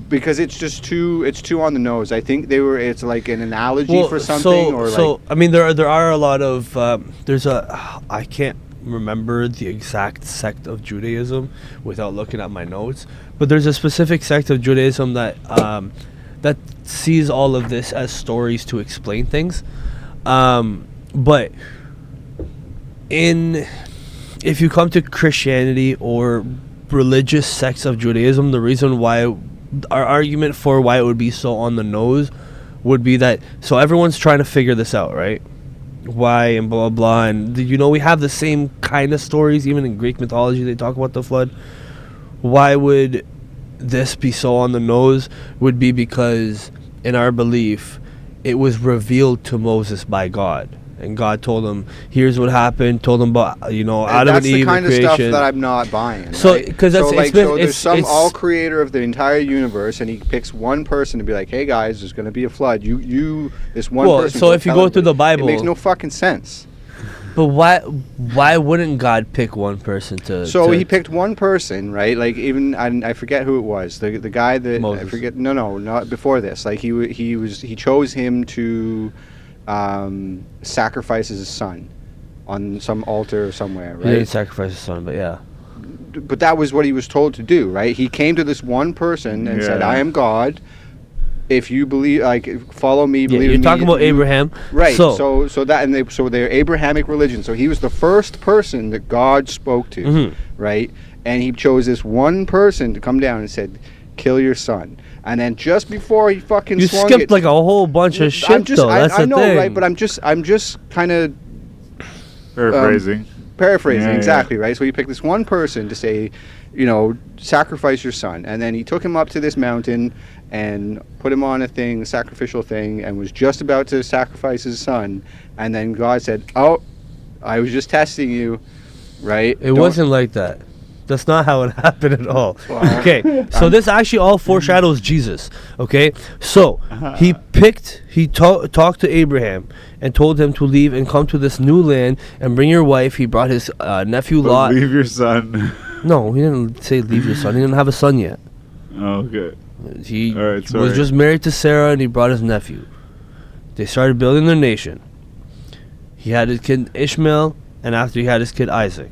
Because it's too on the nose. I think it's like an analogy for something, I mean, there are a lot of I can't remember the exact sect of Judaism without looking at my notes, but there's a specific sect of Judaism that that sees all of this as stories to explain things, but if you come to Christianity or religious sects of Judaism, the reason why our argument for why it would be so on the nose would be that so everyone's trying to figure this out, right? Why and blah blah, and we have the same kind of stories even in Greek mythology. They talk about the flood. Why would this be so on the nose? Would be because in our belief it was revealed to Moses by God, and God told him, here's what happened, told him about Adam and Eve, the kind of creation. stuff that I'm not buying. So, right? 'cause that's- it's been- there's it's- some it's- all creator of the entire universe, and he picks one person to be like, hey guys, there's going to be a flood. This one person. So if you go through the Bible, it makes no fucking sense. But why wouldn't God pick one person to? So he picked one person, right? Like even I forget who it was. The guy that Moses. I forget. No, not before this. Like he chose him to sacrifice his son on some altar somewhere, He didn't right? sacrifice his son, but yeah. But that was what he was told to do, right? He came to this one person and said, Yeah. "I am God. If you believe, follow me, Yeah, believe you're in me." talking about you- Abraham, right? So, So they're Abrahamic religion. So he was the first person that God spoke to, Mhm. right? And he chose this one person to come down and said, "Kill your son." And then just before he fucking you swung skipped it, like a whole bunch of shit, though. That's I the know, thing. right? But I'm just kind of Paraphrasing. paraphrasing, Yeah, exactly, right? So he picked this one person to say, sacrifice your son. And then he took him up to this mountain and put him on a sacrificial thing, and was just about to sacrifice his son. And then God said, oh, I was just testing you, right? It wasn't like that. That's not how it happened at all. Well, Okay, so this actually all foreshadows Jesus. Okay, so he talked to Abraham and told him to leave and come to this new land and bring your wife. He brought his nephew But Lot. leave your son. No, he didn't say leave your son. He didn't have a son yet. Oh, okay. He All right, was sorry. just married to Sarah, and he brought his nephew. They started building their nation. He had his kid Ishmael, and after he had his kid Isaac.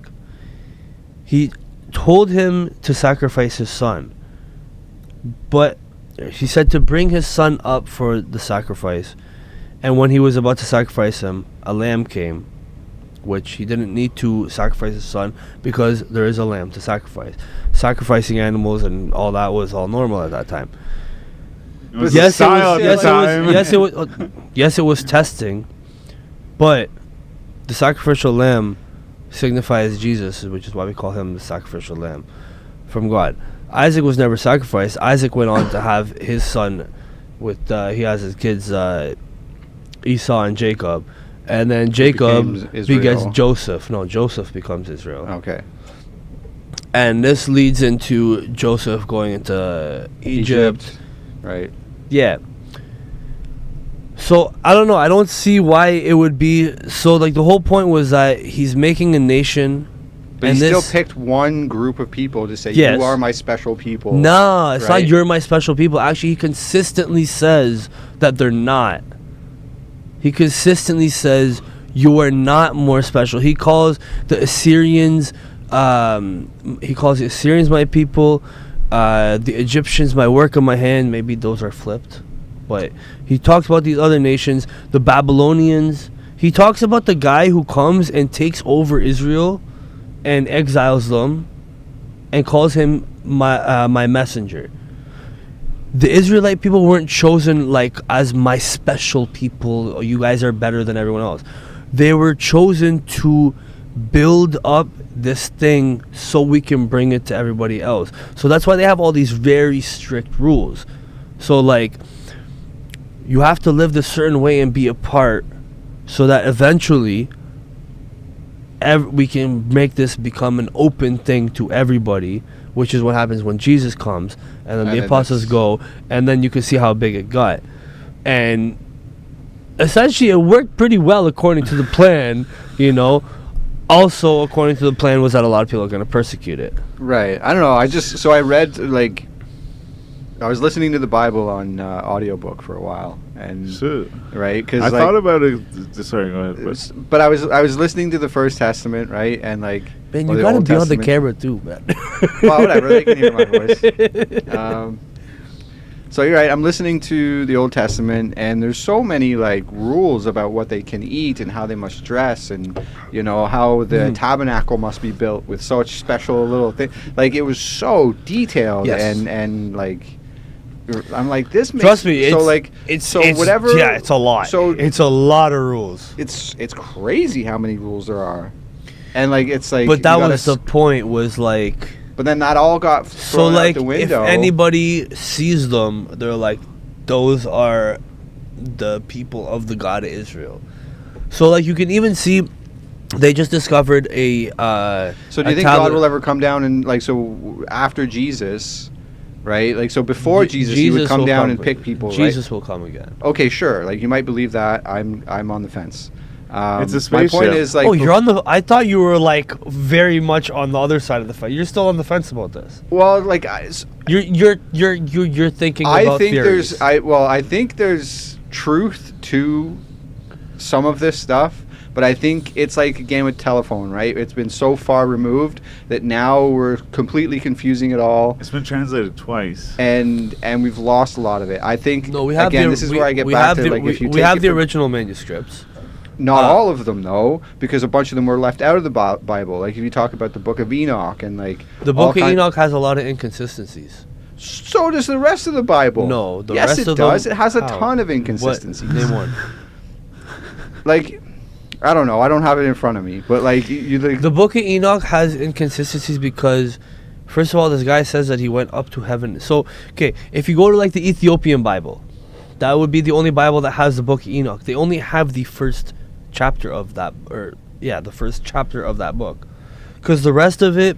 He told him to sacrifice his son, but he said to bring his son up for the sacrifice. And when he was about to sacrifice him, a lamb came, which he didn't need to sacrifice his son because there is a lamb to sacrifice. Sacrificing animals and all that was all normal at that time. It was Yes, the style at the time. Yes, it was testing, but the sacrificial lamb signifies Jesus, which is why we call him the sacrificial lamb from God. Isaac was never sacrificed. Isaac went on to have his son with he has his kids Esau and Jacob, and then Jacob begets Joseph. No, Joseph becomes Israel. Okay. And this leads into Joseph going into Egypt. Right. Yeah. So I don't know. I don't see why it would be so. Like the whole point was that he's making a nation, But and he still picked one group of people to say, Yes. you are my special people. No, it's right? not you're my special people. Actually, he consistently says that they're not. He consistently says you are not more special. He calls the Assyrians. He calls the Assyrians my people. The Egyptians my work of my hand. Maybe those are flipped. But he talks about these other nations, the Babylonians. He talks about the guy who comes and takes over Israel and exiles them and calls him my messenger. The Israelite people weren't chosen like as my special people, or you guys are better than everyone else. They were chosen to build up this thing so we can bring it to everybody else. So that's why they have all these very strict rules. So like, you have to live this certain way and be a part so that eventually we can make this become an open thing to everybody, which is what happens when Jesus comes and then the apostles go, and then you can see how big it got. And essentially it worked pretty well according to the plan, Also, according to the plan was that a lot of people are going to persecute it. Right. I don't know. I read, I was listening to the Bible on audiobook for a while, and Shit. right, because I thought about it. Sorry, go ahead. but I was listening to the First Testament, right, and Man, or you the got to Old be on the Testament. camera too, man. Well, whatever, they can hear my voice. So you're right. I'm listening to the Old Testament, and there's so many rules about what they can eat and how they must dress, and how the tabernacle must be built with such special little thing. It was so detailed, Yes. and I'm like, this makes Trust me, it's whatever. Yeah, it's a lot. So it's a lot of rules. it's crazy how many rules there are, and it's like. But that you gotta was the point. Was But then that all got so thrown out the if window. anybody sees them, they're like, those are the people of the God of Israel. So you can even see, they just discovered a. So do you think God will ever come down and after Jesus, right? So before Jesus, he would come down and pick people. Jesus will come again. Okay, sure. You might believe that. I'm on the fence. It's a My spaceship. point is you're on the. I thought you were very much on the other side of the fence. You're still on the fence about this. well, You're thinking about I think theories. I think there's truth to some of this stuff, but I think it's like a game of telephone, right? It's been so far removed that now we're completely confusing it all, It's been translated twice. and we've lost a lot of it. I think. No, we have again. the, This is we, where I get we back have to the, if you we take have it the from- original manuscripts. Not all of them, though, because a bunch of them were left out of the Bible. If you talk about the Book of Enoch and The Book of Enoch has a lot of inconsistencies. So does the rest of the Bible. No, the yes, rest it of does. them. It has a How? ton of What? inconsistencies. Name one. I don't know. I don't have it in front of me, but like you like The Book of Enoch has inconsistencies because, first of all, this guy says that he went up to heaven. So, okay, if you go to like the Ethiopian Bible, that would be the only Bible that has the Book of Enoch. They only have the first chapter of that, the first chapter of that book, because the rest of it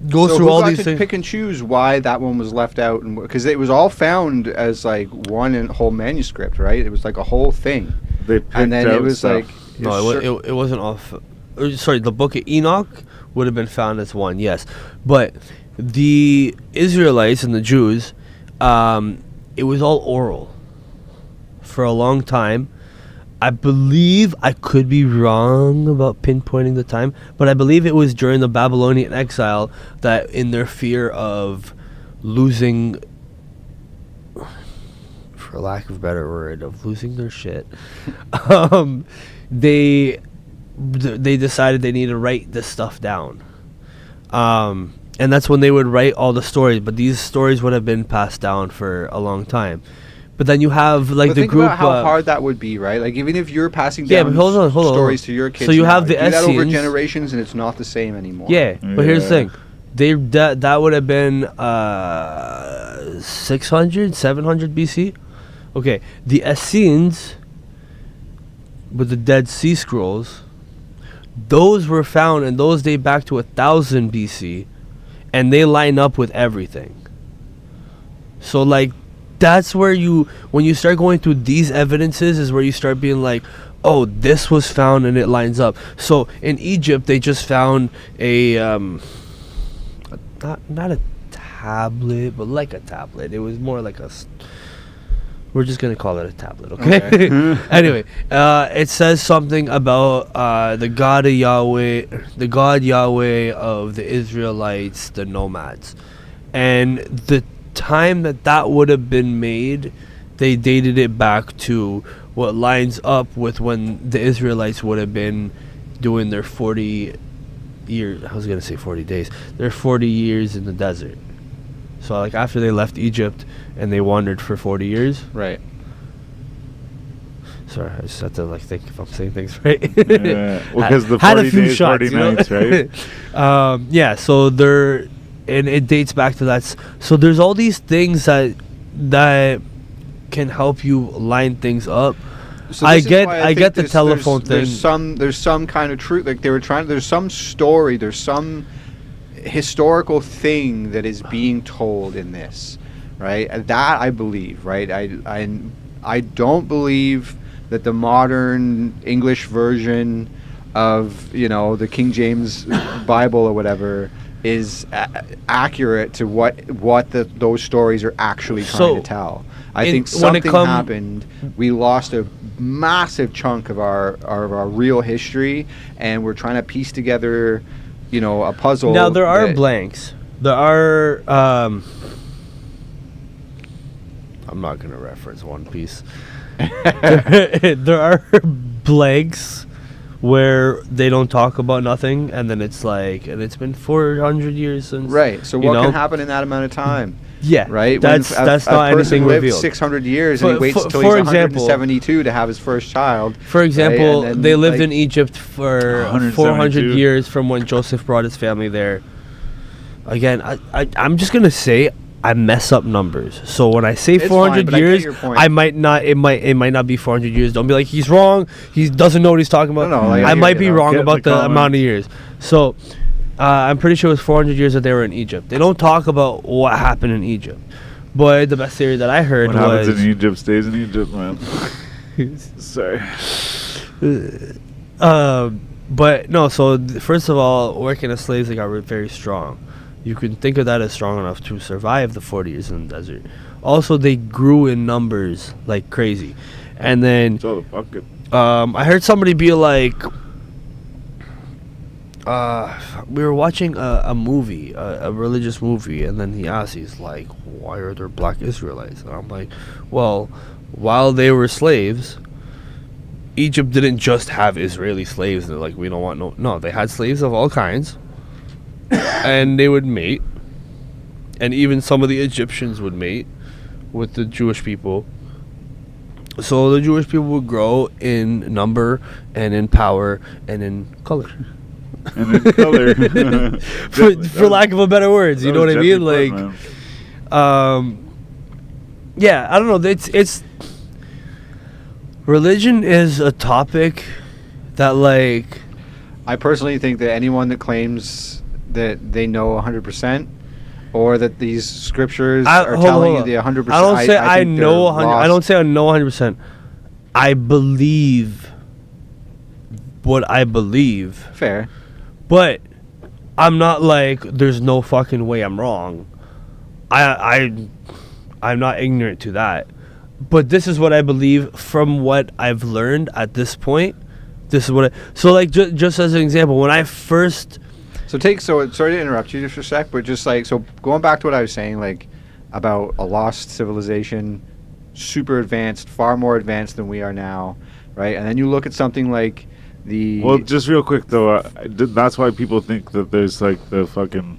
goes so through who all got these to things. pick and choose why that one was left out, and because it was all found as like one whole manuscript, right? It was like a whole thing, They picked and then out it was stuff. like No, it wasn't off. Sorry, the Book of Enoch would have been found as one, yes, but the Israelites and the Jews, it was all oral for a long time. I believe, I could be wrong about pinpointing the time, but I believe it was during the Babylonian exile that, in their fear of losing, for lack of a better word, of losing their shit, they decided they need to write this stuff down. And that's when they would write all the stories, but these stories would have been passed down for a long time. But then you have like but the think group. about how hard that would be, right? Like even if you're passing Yeah, down but hold on. stories to your kids, So you now, have the do that over Essenes. generations, and it's not the same anymore. Yeah, but here's the Yeah. thing. That would have been 600, 700 BC. Okay, the Essenes with the Dead Sea Scrolls, those were found and those date back to 1000 BC, and they line up with everything. So like, that's where when you start going through these evidences is where you start being like, oh, this was found and it lines up. So in Egypt, they just found a not a tablet, but like a tablet. It was more like we're just gonna call it a tablet, okay? Anyway, it says something about the God Yahweh of the Israelites, the nomads, and the time that would have been made, they dated it back to what lines up with when the Israelites would have been doing their 40 years. I was gonna say 40 days. Their 40 years in the desert. So like after they left Egypt and they wandered for 40 years. Right. Sorry, I just have to like think if I'm saying things right. Yeah. Well, because the Had a 40 few days, shots, 40 you know? nights, right? Yeah, so they're, and it dates back to that. So there's all these things that can help you line things up. So I this is get why I think get the telephone thing. There's some kind of truth. Like they were trying. There's some story. There's some historical thing that is being told in this, right? And that I believe, right? I don't believe that the modern English version of the King James Bible or whatever is accurate to what those stories are actually trying to tell. I think something happened. We lost a massive chunk of our real history, and we're trying to piece together, a puzzle. Now there are blanks. There are. I'm not gonna reference One Piece. There are blanks where they don't talk about nothing, and then it's like, and it's been 400 years since. Right. So what can happen in that amount of time? Yeah. Right. That's not anything lived revealed. 600 years and he waits until for he's example, 172 to have his first child. For example, right? they lived in Egypt for 400 172 years from when Joseph brought his family there. Again, I'm just gonna say I mess up numbers. So when I say It's 400 fine, but I get years, your point. I might not. It might not be 400 years. Don't be like he's wrong. He doesn't know what he's talking about. No, I might be wrong Get in about the the amount of years. So I'm pretty sure it was 400 years that they were in Egypt. They don't talk about what happened in Egypt. But the best theory that I heard What was happens in Egypt stays in Egypt, man. Sorry. But no, so first of all, working as slaves, they got very strong. You can think of that as strong enough to survive the 40 years in the desert. Also, they grew in numbers like crazy. And then It's all the fucking. I heard somebody be like, we were watching a movie, a religious movie, and then he's like, why are there black Israelites? And I'm like, well, while they were slaves, Egypt didn't just have Israeli slaves. They're like, we don't want no, they had slaves of all kinds, and they would mate, and even some of the Egyptians would mate with the Jewish people, So the Jewish people would grow in number and in power and in color. And in color. for lack of a better words, you know what I mean? Like, yeah, I don't know. It's religion is a topic that, like, I personally think that anyone that claims that they know 100%, or that these scriptures are telling you the 100%. I don't say I think know they're 100. lost. I don't say I know 100%. I believe what I believe, Fair. but I'm not like there's no fucking way I'm wrong. I'm not ignorant to that. But this is what I believe from what I've learned at this point. This is what so like just as an example, when I first So sorry to interrupt you just for a sec, but just like, so going back to what I was saying, like about a lost civilization, super advanced, far more advanced than we are now, right? And then you look at something like the... Well, just real quick though, that's why people think that there's like the fucking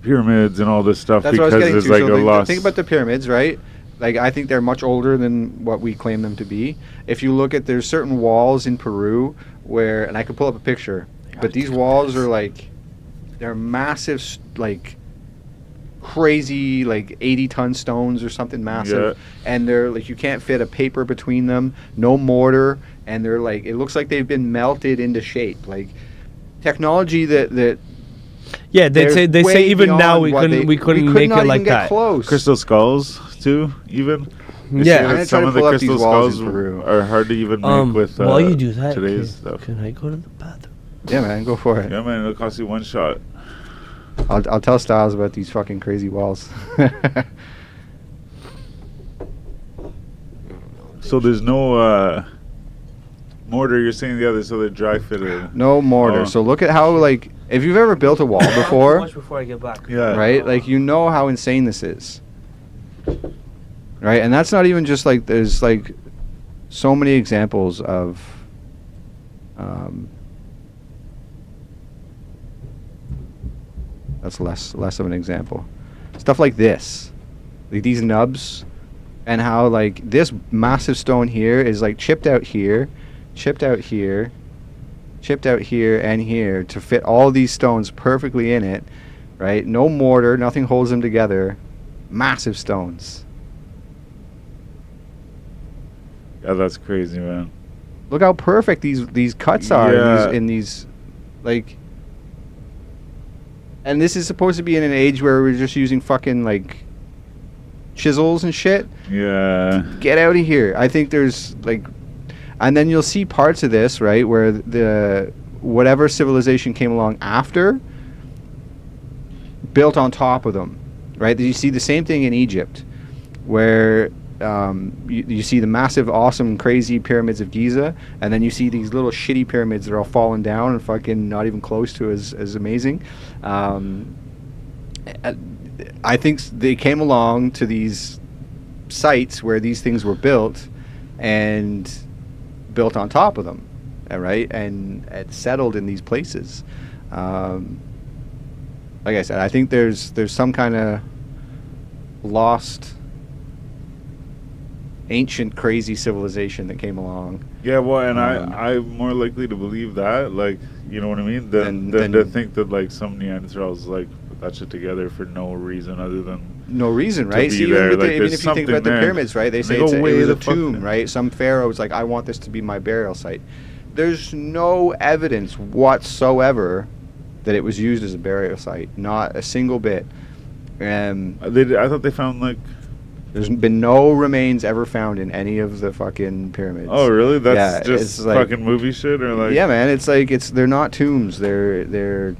pyramids and all this stuff, That's what I was because getting there's to. like So a lost... think about the pyramids, right? Like, I think they're much older than what we claim them to be. If you look at, there's certain walls in Peru where, and I could pull up a picture, but these walls are like, they're massive, like crazy, like 80-ton stones or something massive. Yeah. And they're like, you can't fit a paper between them, no mortar, and they're like, it looks like they've been melted into shape. Like, technology that yeah, they say even now we couldn't make it like that. Close. Crystal skulls too, even. They say Yeah. I'm that gonna some try of to the pull up these crystal walls skulls in Peru. are hard to even make with while you do that, today's stuff. can I go to the bathroom? Yeah, man, go for it. Yeah, man, it'll cost you one shot. I'll tell Stylez about these fucking crazy walls. So there's no mortar. You're saying the other, so they're dry fitted. No mortar. Oh. So look at how, like, if you've ever built a wall before, Before I get back. Yeah. right? Like, you know how insane this is. Right? And that's not even just like, there's like so many examples of that's less of an example. Stuff like this. Like these nubs, and how like this massive stone here is like chipped out here, chipped out here, chipped out here and here to fit all these stones perfectly in it, right? No mortar, nothing holds them together. Massive stones. Yeah, that's crazy, man. Look how perfect these cuts are Yeah. in these like. And this is supposed to be in an age where we're just using fucking like chisels and shit. Yeah. Get out of here. I think there's like, and then you'll see parts of this, right, where the whatever civilization came along after built on top of them, right? You see the same thing in Egypt, where you see the massive, awesome, crazy pyramids of Giza, and then you see these little shitty pyramids that are all falling down and fucking not even close to as amazing. I think they came along to these sites where these things were built and built on top of them, right? And settled in these places. Like I said, I think there's some kind of lost ancient crazy civilization that came along. Yeah, well, and I'm more likely to believe that, like, you know what I mean, than to think that like some Neanderthals like put that shit together for no reason other than No reason, right? be See, there, even, like, even there's if you think about something the there. pyramids, right? They And say they go it way was the a fuck tomb, there. right? Some pharaoh was like, I want this to be my burial site. There's no evidence whatsoever that it was used as a burial site. Not a single bit. And I thought they found like... there's been no remains ever found in any of the fucking pyramids. Oh, really? That's Yeah, just it's like- fucking movie shit, or like... Yeah, man. It's like they're not tombs. There's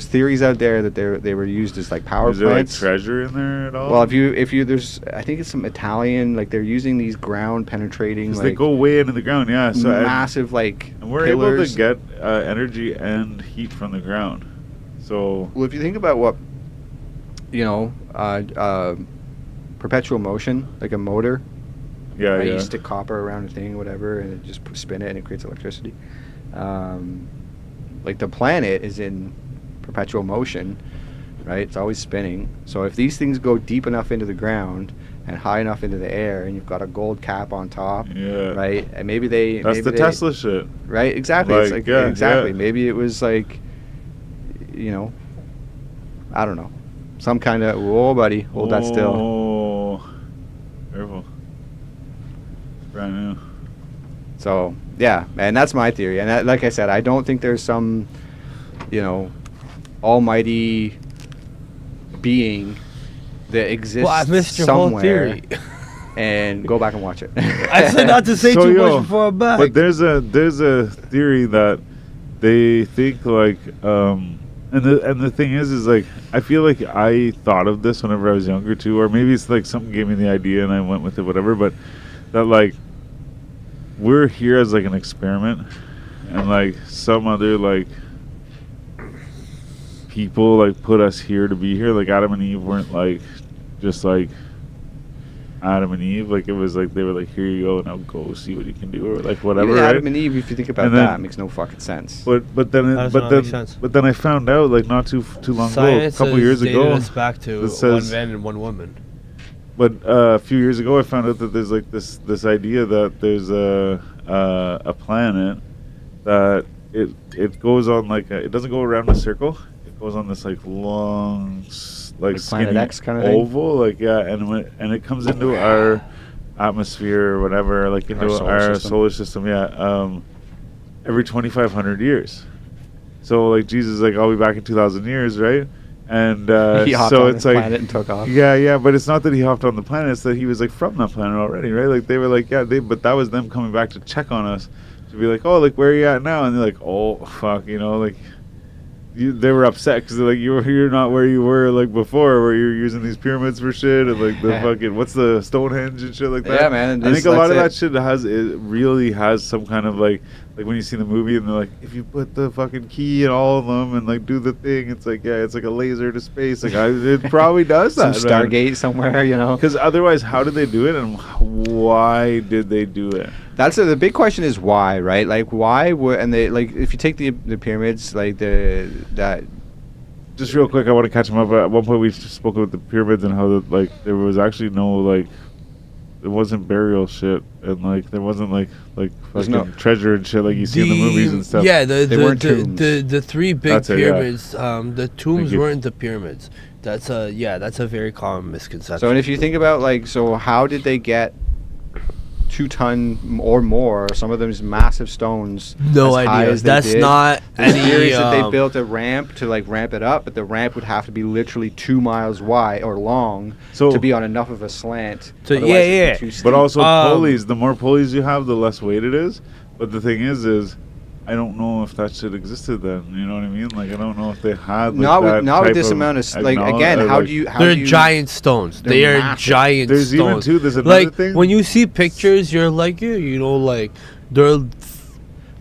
theories out there that they were used as like power Is there like plants. treasure in there at all? Well, if you there's, I think it's some Italian, like they're using these ground penetrating, 'Cause like they go way into the ground, yeah. So massive like and we're pillars. able to get energy and heat from the ground. So Well, if you think about what, perpetual motion, like a motor, yeah, right? yeah. You stick copper around a thing, whatever, and it just spin it and it creates electricity. Like the planet is in perpetual motion, right? It's always spinning. So if these things go deep enough into the ground, and high enough into the air, and you've got a gold cap on top, Yeah. right? And maybe they That's maybe the they, Tesla shit. right? Exactly. It's Like, like yeah, exactly. yeah. Maybe it was like, you know, I don't know, some kind of whoa, buddy, hold that still. Oh, careful. Brand new. So yeah, and that's my theory. And that, like I said, I don't think there's some, you know, almighty being that exists Well, I missed your somewhere. whole theory. And go back and watch it. I said not to say So, too yo, much before I'm back. But there's a theory that they think like and the thing is like I feel like I thought of this whenever I was younger too, or maybe it's like something gave me the idea and I went with it, whatever. But that like we're here as like an experiment, and like some other like people like put us here to be here. Like Adam and Eve weren't like just like Adam and Eve. Like it was like they were like, here you go, now go see what you can do, or like whatever. Even right? Adam and Eve, if you think about And then- that, makes no fucking sense. But then That does but not then make sense. but then I found out like not too long Science ago, a couple has years dated ago. us back to it one says- man and one woman. But a few years ago, I found out that there's like this idea that there's a planet that it goes on like it doesn't go around a circle. It goes on this like long like Like Planet skinny X kinda thing? oval, like yeah, and it comes into our atmosphere or whatever, like into our solar system, yeah, every 2,500 years. So like Jesus, is like I'll be back in 2,000 years, right? And He hopped so on it's the like planet and took off. yeah, but it's not that he hopped on the planet; it's that he was like from that planet already, right? Like they were like, yeah, but that was them coming back to check on us, to be like, oh, like where are you at now? And they're like, oh, fuck, you know, like they were upset because they're like, you're not where you were like before, where you're using these pyramids for shit and like the fucking what's the Stonehenge and shit like that. Yeah, man. I think a lot of that shit really has some kind of like when you see the movie and they're like, if you put the fucking key in all of them and like do the thing, it's like it's like a laser to space. Like it probably does Some that. Stargate somewhere, you know. Because otherwise, how did they do it and why did they do it? That's the big question is why, right? Like why would and they like if you take the pyramids, like that. Just real quick, I want to catch them up. At one point, we spoke about the pyramids and how like there was actually no like, it wasn't burial shit and like there wasn't like There's fucking no- treasure and shit like you see in the movies and stuff. Yeah, They weren't tombs. the three big That's it, yeah. pyramids. The tombs you. weren't the pyramids. That's a very common misconception. So and if you think about like so how did they get 2 ton or more? Some of those massive stones. no as high idea. as they That's did. not There's any. theories that they built a ramp to like ramp it up, but the ramp would have to be literally 2 miles wide or long So- to be on enough of a slant. So, Otherwise yeah, it'd be yeah. too steep. But also Um, pulleys. The more pulleys you have, the less weight it is. But the thing is I don't know if that shit existed then. You know what I mean? Like I don't know if they had like, not that with not with type this of amount of like acknowledge- again. or, How like- do you? How They're do you, giant stones. They're They are massive. giant There's even stones. too. There's another Like thing. when you see pictures, you're like, yeah, you know, like they're.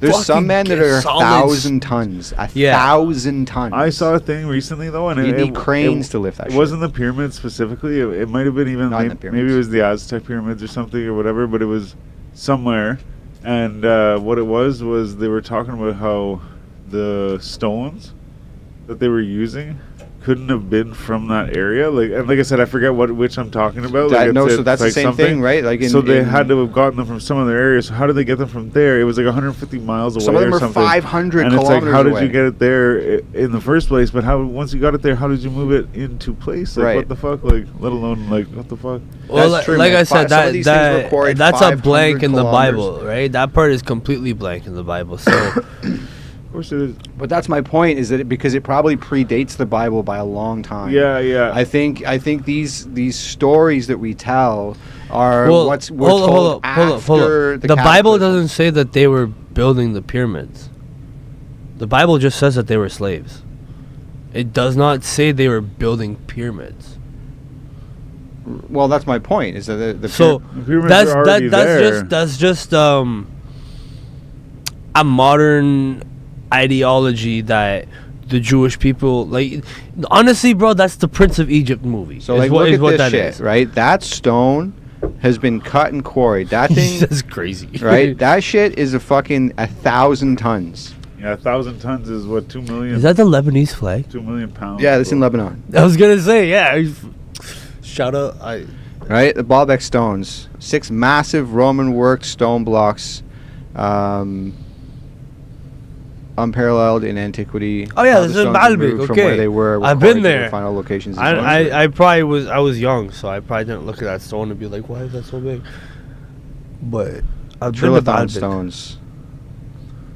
There's some fucking men that are solid 1,000 tons. Yeah. 1,000 tons. I saw a thing recently though, and You it, need cranes to lift that It shit. wasn't the pyramids specifically. It might have been even Not in the maybe, pyramids. it was the Aztec pyramids or something or whatever. But it was somewhere, and what it was they were talking about how the stones that they were using couldn't have been from that area. Like I said, I forget which I'm talking about. That- Like no, it's so that's the like same something. thing, right? Like So they had to have gotten them from some other area. So how did they get them from there? It was like 150 miles away. Some of them or are something. 500 And it's like, kilometers how did away. you get it there in the first place? But how once you got it there, how did you move it into place? Like Right. what the fuck? Like let alone like what the fuck? Well, That's true, like man. I said, Some of these things required that's a 500 blank in the kilometers. Bible, right? That part is completely blank in the Bible. So Of course it is. But that's my point. Is that because it probably predates the Bible by a long time. Yeah. I think these stories that we tell are well, what's we're hold told up, hold up, hold after up. The Bible cataclysm. doesn't say that they were building the pyramids. The Bible just says that they were slaves. It does not say they were building pyramids. Well, that's my point. Is that the So The pyramids that's are already there. that's just a modern ideology that the Jewish people like. Honestly, bro, that's the Prince of Egypt movie. so is like what, look is at what this that shit, is. right? That stone has been cut and quarried. That thing, That's crazy, right? That shit is a fucking 1,000 tons. Yeah, 1,000 tons is what 2 million. Is that the Lebanese flag? 2 million pounds? Yeah, that's in bro. Lebanon. I was gonna say, yeah. Shout out, Right, the Baalbek stones, 6 massive Roman worked stone blocks, unparalleled in antiquity. Oh yeah, How the this is stones were Baalbek. moved from Okay, where they were I've according been to their there. Final locations. I was young, so I probably didn't look at that stone and be like, why is that so big? But I've been to Trilithon Baalbek. stones.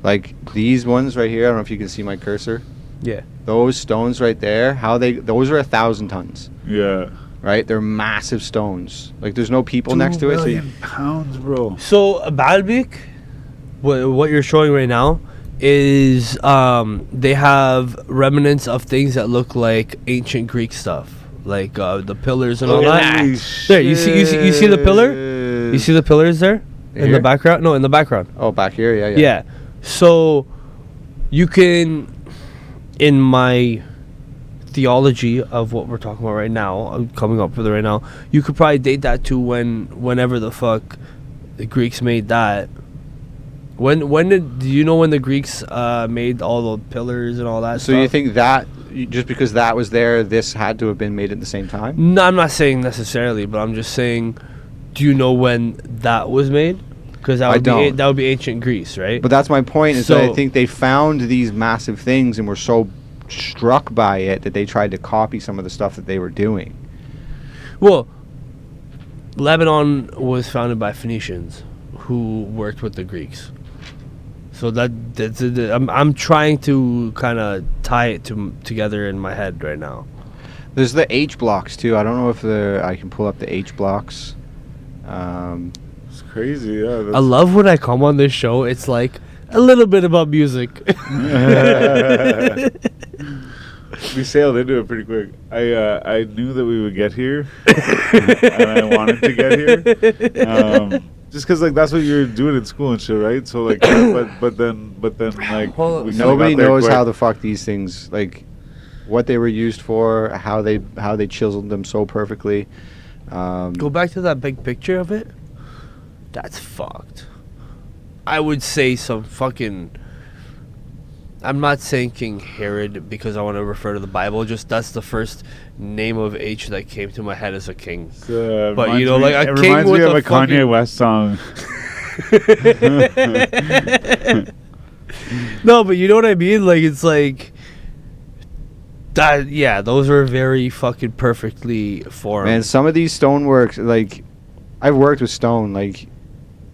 Like these ones right here. I don't know if you can see my cursor. Yeah. Those stones right there. Those are 1,000 tons. Yeah. Right, they're massive stones. Like there's no people next to it. So you, £2 million, bro. So Baalbek, what you're showing right now is they have remnants of things that look like ancient Greek stuff, like the pillars and all that. Holy There, you see the pillar? You see the pillars there in Here? the background? No, in the background. Oh, back here, yeah. Yeah. So you can, in my theology of what we're talking about right now, I'm coming up with it right now, you could probably date that to whenever the fuck the Greeks made that. Do you know when the Greeks made all the pillars and all that So stuff? you think that just because that was there, this had to have been made at the same time? No, I'm not saying necessarily, but I'm just saying, do you know when that was made? Because that would be ancient Greece, right? But that's my point. Is that I So- think they found these massive things and were so struck by it that they tried to copy some of the stuff that they were doing. Well, Lebanon was founded by Phoenicians who worked with the Greeks. So I'm trying to kind of tie it together in my head right now. There's the H blocks too. I don't know if I can pull up the H blocks. It's crazy, yeah. I love when I come on this show. It's like a little bit about music. We sailed into it pretty quick. I knew that we would get here, and I wanted to get here. Just because like that's what you're doing in school and shit, right? So like, but then like Hold on. we kinda Nobody got there knows quick. how the fuck these things, like what they were used for, how they chiseled them so perfectly. Go back to that big picture of it. That's fucked. I would say some fucking. I'm not saying King Herod because I want to refer to the Bible. Just that's the first name of H that came to my head as a king. But you know, like a it king reminds with me of a a Kanye fucking- West song. No, but you know what I mean? Like it's like that. Yeah, those are very fucking perfectly formed. Man, some of these stoneworks, like I've worked with stone, like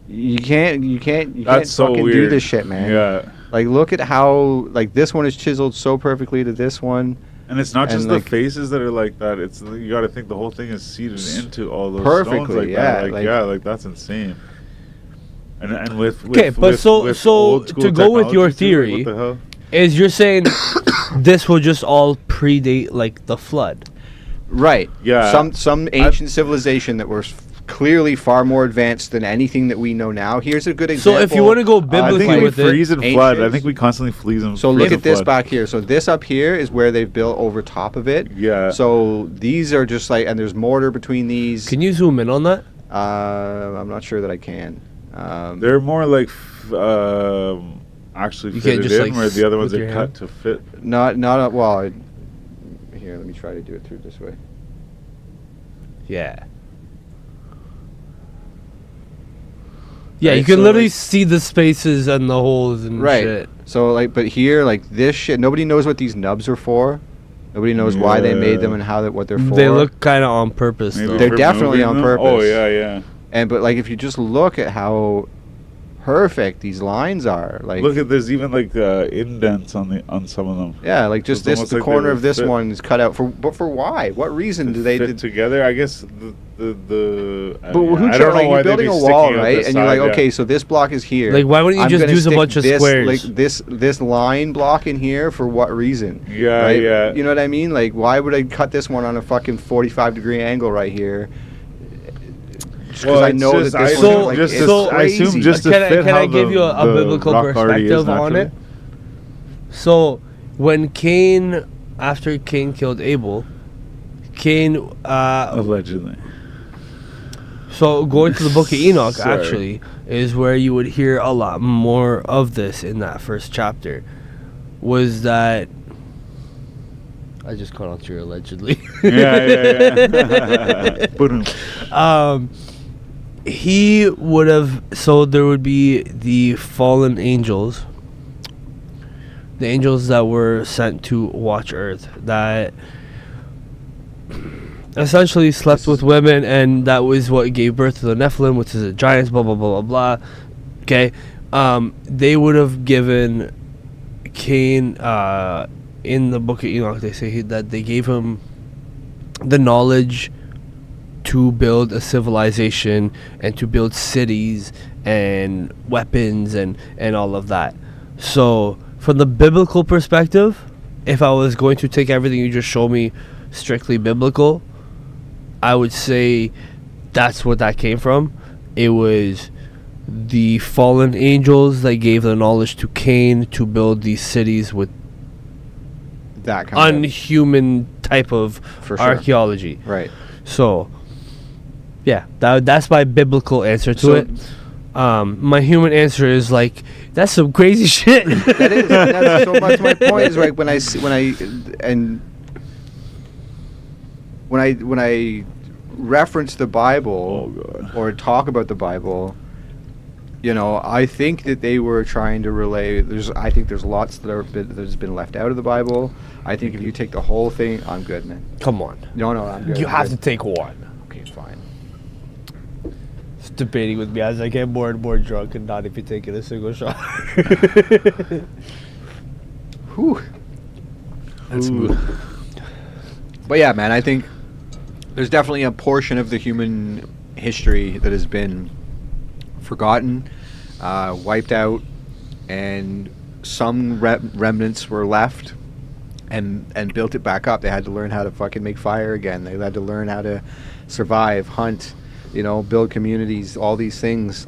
you can't That's so fucking weird. do this shit, man. Yeah, Like look at how like this one is chiseled so perfectly to this one. and it's not And, just like- the faces that are like that. It's you got to think the whole thing is seated into all those Perfectly, stones like yeah, that. like- Yeah, like that's insane. And with Okay, but so old school to go with your technology too, like, theory, what the hell? is you're saying this will just all predate like the flood? Right. Yeah. Some ancient civilization that was clearly far more advanced than anything that we know now. Here's a good So example. if you want to go I biblically think we with it, freeze and flood. I Ancients. think we constantly freeze and. So look freeze at and this flood. back here. So this up here is where they've built over top of it. Yeah. So these are just like, and there's mortar between these. can you zoom in on that? I'm not sure that I can. They're more like actually You fitted can't just, in, like, where the other ones with are your cut hand? to fit. not well. Here, let me try to do it through this way. Yeah. Yeah, Right, you can so, literally like- see the spaces and the holes and Right. shit. So like, but here, like this shit, nobody knows what these nubs are for. Nobody knows why they made them Yeah. and what they're for. They look kind of on purpose, Maybe though. They're for definitely moving on them? purpose. Oh yeah. but like if you just look at how perfect these lines are, like Look at there's even like indents on some of them. yeah, like just It's this almost the like they corner would of this fit. one is cut out but for why? What reason do they fit did, together? I guess the but who I chose, don't know like why you're they'd building be a sticking wall, out right? this And you're side, like, yeah. okay, so this block is here. Like, why wouldn't you I'm just gonna use a stick bunch of this, squares? Like this line block in here for what reason? Yeah, right? yeah. You know what I mean? Like, why would I cut this one on a fucking 45-degree angle right here? Just because I it's know just- that this I one's assume like, just it's to- I crazy. assume just to Can I- fit can how I give you a the biblical rock already is perspective on naturally. it? So, when Cain, after Cain killed Abel, Cain, Allegedly. so going to the book of Enoch, Sorry. actually, is where you would hear a lot more of this in that first chapter, was that I just caught on to your allegedly. Yeah. Boom. He would have. So there would be the fallen angels, the angels that were sent to watch Earth, that essentially slept with women, and that was what gave birth to the Nephilim, which is the giants. Blah blah blah blah blah. Okay, they would have given Cain in the Book of Enoch. They say that they gave him the knowledge to build a civilization and to build cities and weapons and all of that. So from the biblical perspective, if I was going to take everything you just showed me strictly biblical, I would say that's what that came from. It was the fallen angels that gave the knowledge to Cain to build these cities with That kind unhuman type of For sure. archaeology. Right. So, yeah, that's my biblical answer to So- it. My human answer is like, that's some crazy shit. That is. That's so much my point is like when I reference the Bible or talk about the Bible, you know, I think that they were trying to relay. I think there's lots that's been left out of the Bible. I think if you take the whole thing, I'm good, man. Come on. No, I'm good. You I'm have good. to take one. Okay, fine. It's debating with me as I get more and more drunk and not if you're taking a single shot. Whew. That's Ooh. But yeah, man, I think there's definitely a portion of the human history that has been forgotten, wiped out, and some remnants were left and built it back up. They had to learn how to fucking make fire again. They had to learn how to survive, hunt, build communities, all these things.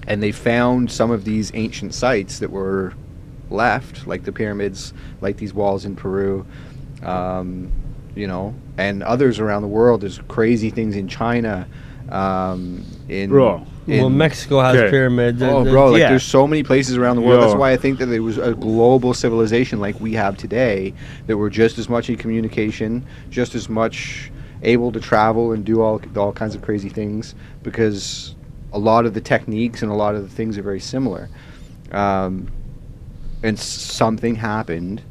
And they found some of these ancient sites that were left, like the pyramids, like these walls in Peru, and others around the world. There's crazy things in China, Bro. Well, Mexico has pyramids. Oh, bro, like yeah. there's so many places around the world. Yo. That's why I think that there was a global civilization like we have today that were just as much in communication, just as much able to travel and do all kinds of crazy things, because a lot of the techniques and a lot of the things are very similar. And something happened,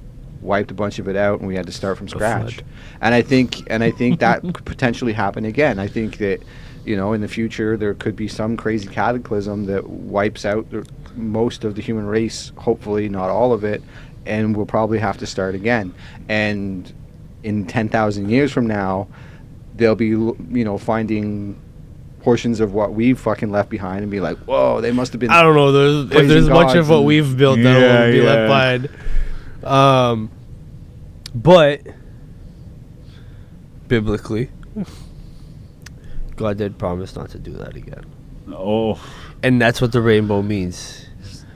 wiped a bunch of it out, and we had to start from scratch. flood. And I think that could potentially happen again. I think that in the future there could be some crazy cataclysm that wipes out most of the human race. Hopefully not all of it, and we'll probably have to start again. And in 10,000 years from now, they'll be finding portions of what we've fucking left behind and be like, whoa, they must have been. I don't know. If there's much of what we've built that will be left behind. But biblically, God did promise not to do that again. Oh, And that's what the rainbow means.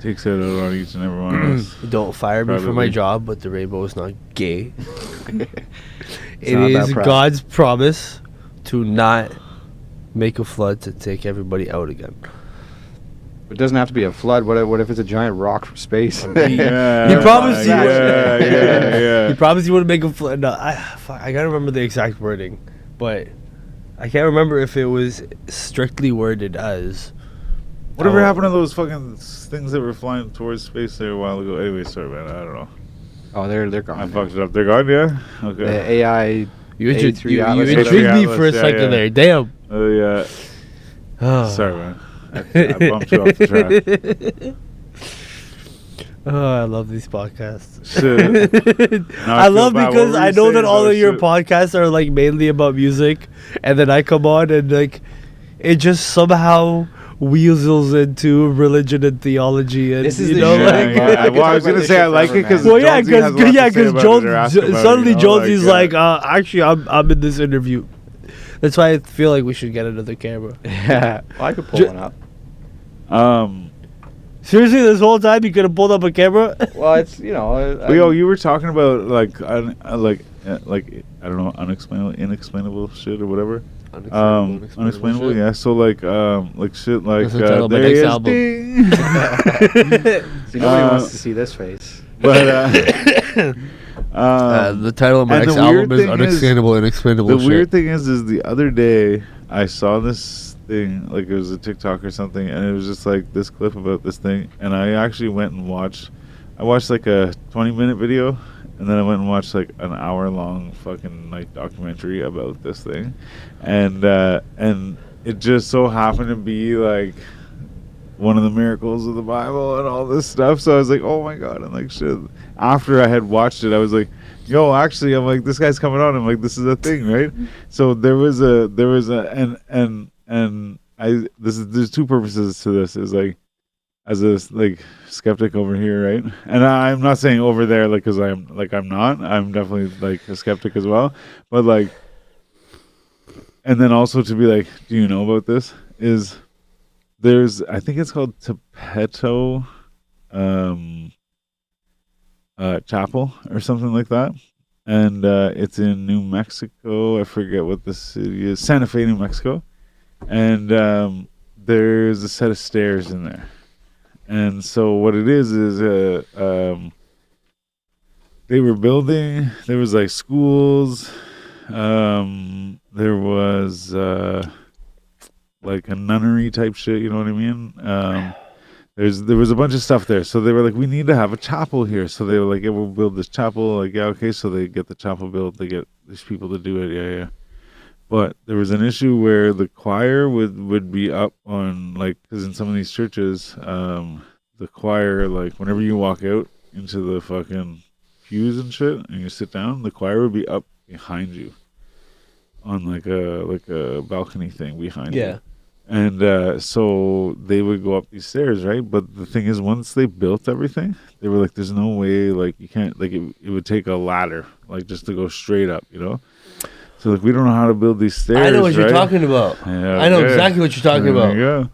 takes it out on each and every one of us. Don't fire me for my Probably. job, but the rainbow is not gay. It not about is press. God's promise to not make a flood to take everybody out again. It doesn't have to be a flood. What if it's a giant rock from space? Yeah, He promised you would. Yeah. He promised he wouldn't make a flood. No, I gotta remember the exact wording, but I can't remember if it was strictly worded as. Whatever happened to those fucking things that were flying towards space there a while ago? Anyway, sorry, man. I don't know. Oh, they're gone. I now. fucked it up. They're gone, yeah? The Okay. AI. You intrigued A3 Atlas, me whatever. for a Yeah, second yeah. there. Damn. Oh, yeah. Oh. Sorry, man. I bumped you off the track. Oh, I love these podcasts. Shit. Now I feel love bad. What because were I you know saying that all about of your shit? podcasts are like mainly about music, and then I come on and like it just somehow weasels into religion and theology, and This is you the know, shit. like. Yeah, I could well, I talk was about gonna this say I shit like it forever, because man. Well, yeah, Jonesy has a lot to say because about it or ask about it, suddenly you know, Jonesy's like, actually, I'm in this interview. That's why I feel like we should get another camera. Yeah. Well, I could pull Ju- one up. Seriously, this whole time you could have pulled up a camera? Well, it's Yo, you were talking about like I don't know, inexplainable shit or whatever. Unexplainable, yeah. So like shit like That's the title of my there next is album. ding. See, nobody wants to see this face. But The title of my and next the weird album is thing Unexplainable, Inexplainable The Shit. weird thing is the other day I saw this thing, like it was a TikTok or something, and it was just like this clip about this thing, and I actually went and watched like a 20-minute video, and then I went and watched like an hour-long fucking like documentary about this thing, and it just so happened to be like one of the miracles of the Bible and all this stuff. So I was like, oh my god, and like shit. After I had watched it, I was like, yo, actually, I'm like, this guy's coming on. I'm like, this is a thing, right? So there's two purposes to this. Is like, as a like skeptic over here, right? And I'm not saying over there, like, because I'm not. I'm definitely like a skeptic as well. But like, and then also to be like, do you know about this? I think it's called Tepeto Chapel or something like that, and it's in New Mexico. I forget what the city is. Santa Fe, New Mexico, and there's a set of stairs in there. And so what it is they were building. There was like schools. There was like a nunnery type shit. You know what I mean? There was a bunch of stuff there. So they were like, we need to have a chapel here. So they were like, yeah, we'll build this chapel. Like, yeah, okay. So they get the chapel built. They get these people to do it. Yeah, yeah. But there was an issue where the choir would be up on, like, because in some of these churches, the choir, like, whenever you walk out into the fucking pews and shit and you sit down, the choir would be up behind you on like a balcony thing behind you. Yeah. And so they would go up these stairs, right? But the thing is, once they built everything, they were like, there's no way, like, you can't, like, it would take a ladder, like, just to go straight up, you know? So, like, we don't know how to build these stairs, I know what right? you're talking about. Yeah, I know okay. exactly what you're talking There about. you go.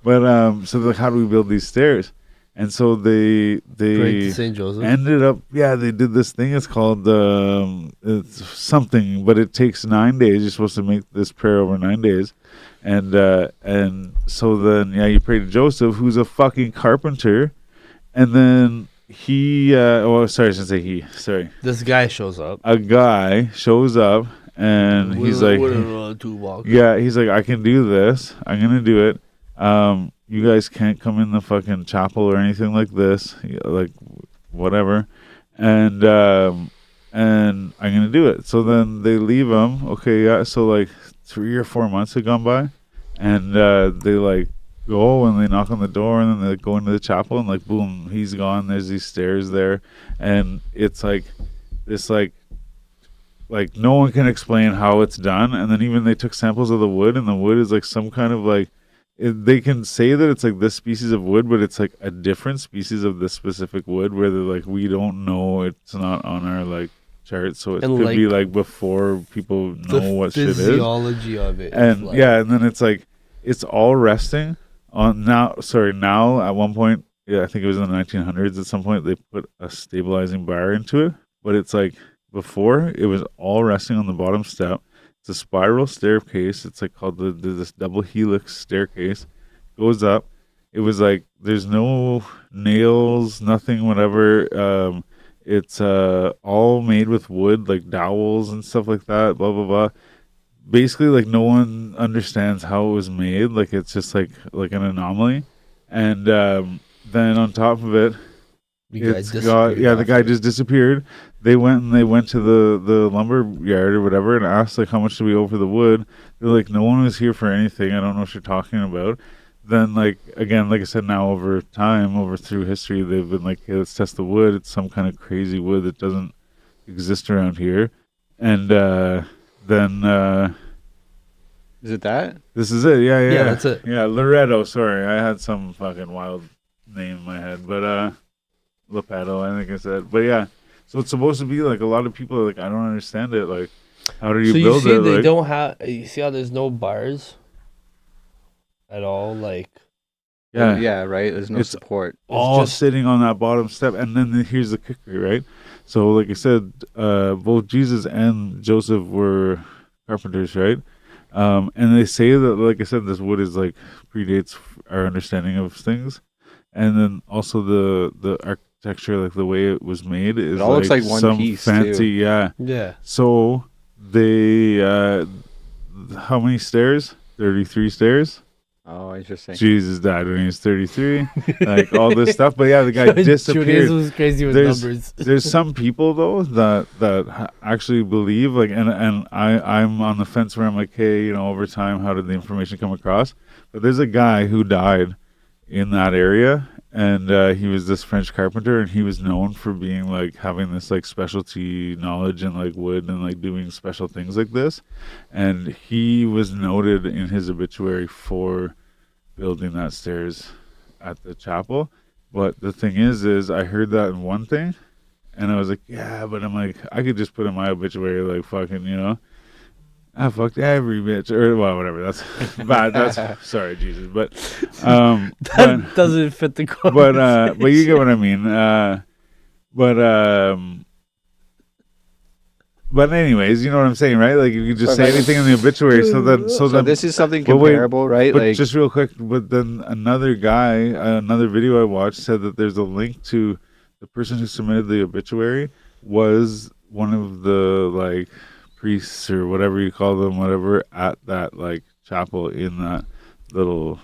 But, so, like, how do we build these stairs? And so they Great to St. Joseph. ended up, yeah, they did this thing. It's called, it's something, but it takes 9 days. You're supposed to make this prayer over 9 days. And so then, yeah, you pray to Joseph, who's a fucking carpenter. And then he, sorry, I shouldn't say he, sorry. This guy shows up. A guy shows up and he's like, yeah, he's like, I can do this. I'm going to do it. You guys can't come in the fucking chapel or anything like this, like whatever. And I'm going to do it. So then they leave him. Okay, yeah. So like 3 or 4 months had gone by, and they like go and they knock on the door, and then they go into the chapel, and like boom, he's gone. There's these stairs there, and it's like this like no one can explain how it's done. And then even they took samples of the wood, and the wood is like some kind of like, they can say that it's like this species of wood, but it's like a different species of this specific wood where they're like, we don't know, it's not on our like chart, so it could be like before people know what shit is. The physiology of it. And like, yeah, and then it's like, it's all resting on now at one point, yeah, I think it was in the 1900s, at some point they put a stabilizing bar into it, but it's like, before it was all resting on the bottom step. It's a spiral staircase. It's like called this double helix staircase. Goes up. It was like there's no nails, nothing, whatever. It's all made with wood, like dowels and stuff like that. Blah blah blah. Basically, like no one understands how it was made. Like it's just like an anomaly. And then on top of it, the guy just disappeared. They went to the lumber yard or whatever and asked like, how much do we owe for the wood? They're like, no one was here for anything. I don't know what you're talking about. Then like, again, like I said, now over time, over through history, they've been like, hey, let's test the wood. It's some kind of crazy wood that doesn't exist around here. And then is it that? This is it. Yeah, that's it. Yeah, Loretto. Sorry, I had some fucking wild name in my head, but Lepato, I think I said. But yeah, so it's supposed to be like, a lot of people are like, I don't understand it. Like, how do you build it? They like, don't have. You see how there's no bars at all. Like, yeah, right. There's no support. All just sitting on that bottom step, and then here's the kicker, right? So, like I said, both Jesus and Joseph were carpenters, right? And they say that, like I said, this wood is like predates our understanding of things. And then also the architecture, like the way it was made, is all looks like one some piece, fancy, too. yeah. Yeah. So they, how many stairs? 33 stairs. Oh, interesting. Jesus died when he was 33. Like all this stuff, but yeah, the guy Judaism disappeared. was crazy with There's numbers. there's some people though that actually believe, like, and I'm on the fence where I'm like, hey, you know, over time, how did the information come across? But there's a guy who died in that area, and he was this French carpenter, and he was known for being like having this like specialty knowledge in like wood and like doing special things like this, and he was noted in his obituary for building that stairs at the chapel. But the thing is I heard that in one thing, and I was like, yeah, but I'm like, I could just put in my obituary like fucking, you know, I fucked every bitch, or well, whatever. That's bad. That's sorry, Jesus, but That doesn't fit the quote. but you get what I mean. But anyways, you know what I'm saying, right? Like you could just say anything in the obituary, so then this is something but wait, comparable, right? But Like just real quick, but then another guy, another video I watched said that there's a link to the person who submitted the obituary was one of the like priests or whatever you call them, whatever, at that like chapel in that little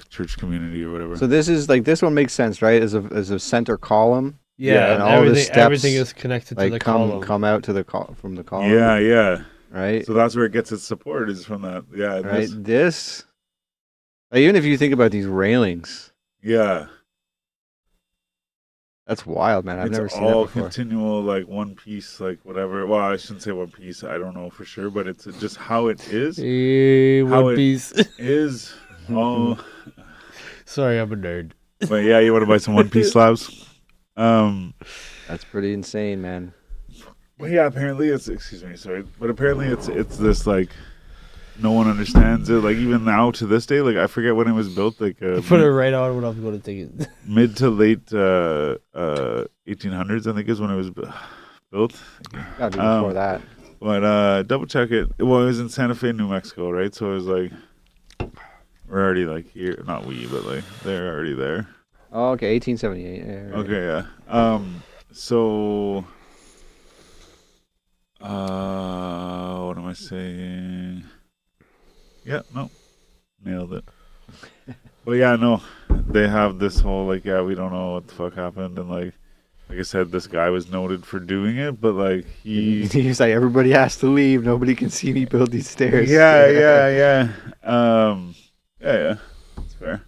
church community or whatever. so this is like this one makes sense, right? As a center column, yeah, and all the steps, everything is connected to like the column. come out to the from the column. yeah. Right. So that's where it gets its support, is from that. Yeah. Right. This, like, even if you think about these railings, Yeah. that's wild, man. I've It's never seen all that before. continual, like one piece, like whatever. Well, I shouldn't say one piece. I don't know for sure, but it's just how it is. How One it- Piece. Is all. Sorry, I'm a nerd. But yeah, you want to buy some One Piece slabs? That's pretty insane, man. Well, yeah. Apparently, excuse me, sorry, but apparently it's this like no one understands it. Like even now to this day, like I forget when it was built. Like Put it right on when I'm going to take it. mid to late 1800s, I think, is when it was built. Gotta be before that. But double check it. Well, it was in Santa Fe, New Mexico, right? So it was like we're already like here. Not we, but like they're already there. Oh, okay, 1878. Yeah, right. Okay, yeah. So, what am I saying? Yeah, no, nailed it. But yeah, no, they have this whole like, yeah, we don't know what the fuck happened, and like I said, this guy was noted for doing it, but like He's like, everybody has to leave. Nobody can see me build these stairs. yeah. That's fair.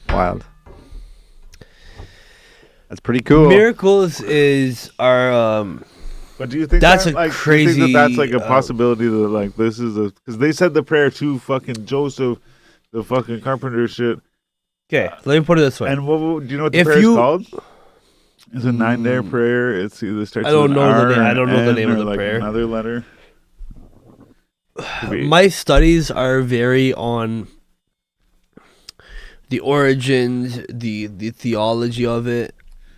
Wild. That's pretty cool. Miracles is our But do you think That's that, a like, do you think crazy, that that's like a possibility that like this is a, because they said the prayer to fucking Joseph, the fucking carpenter shit. okay. Let me put it this way. And do you know what the If prayer is you- called? It's a 9-day prayer. It's either starts. I don't with know an the R name- I or don't know an the N name of or, the like, prayer. Another letter. Could be. My studies are very on the origins, the theology of it,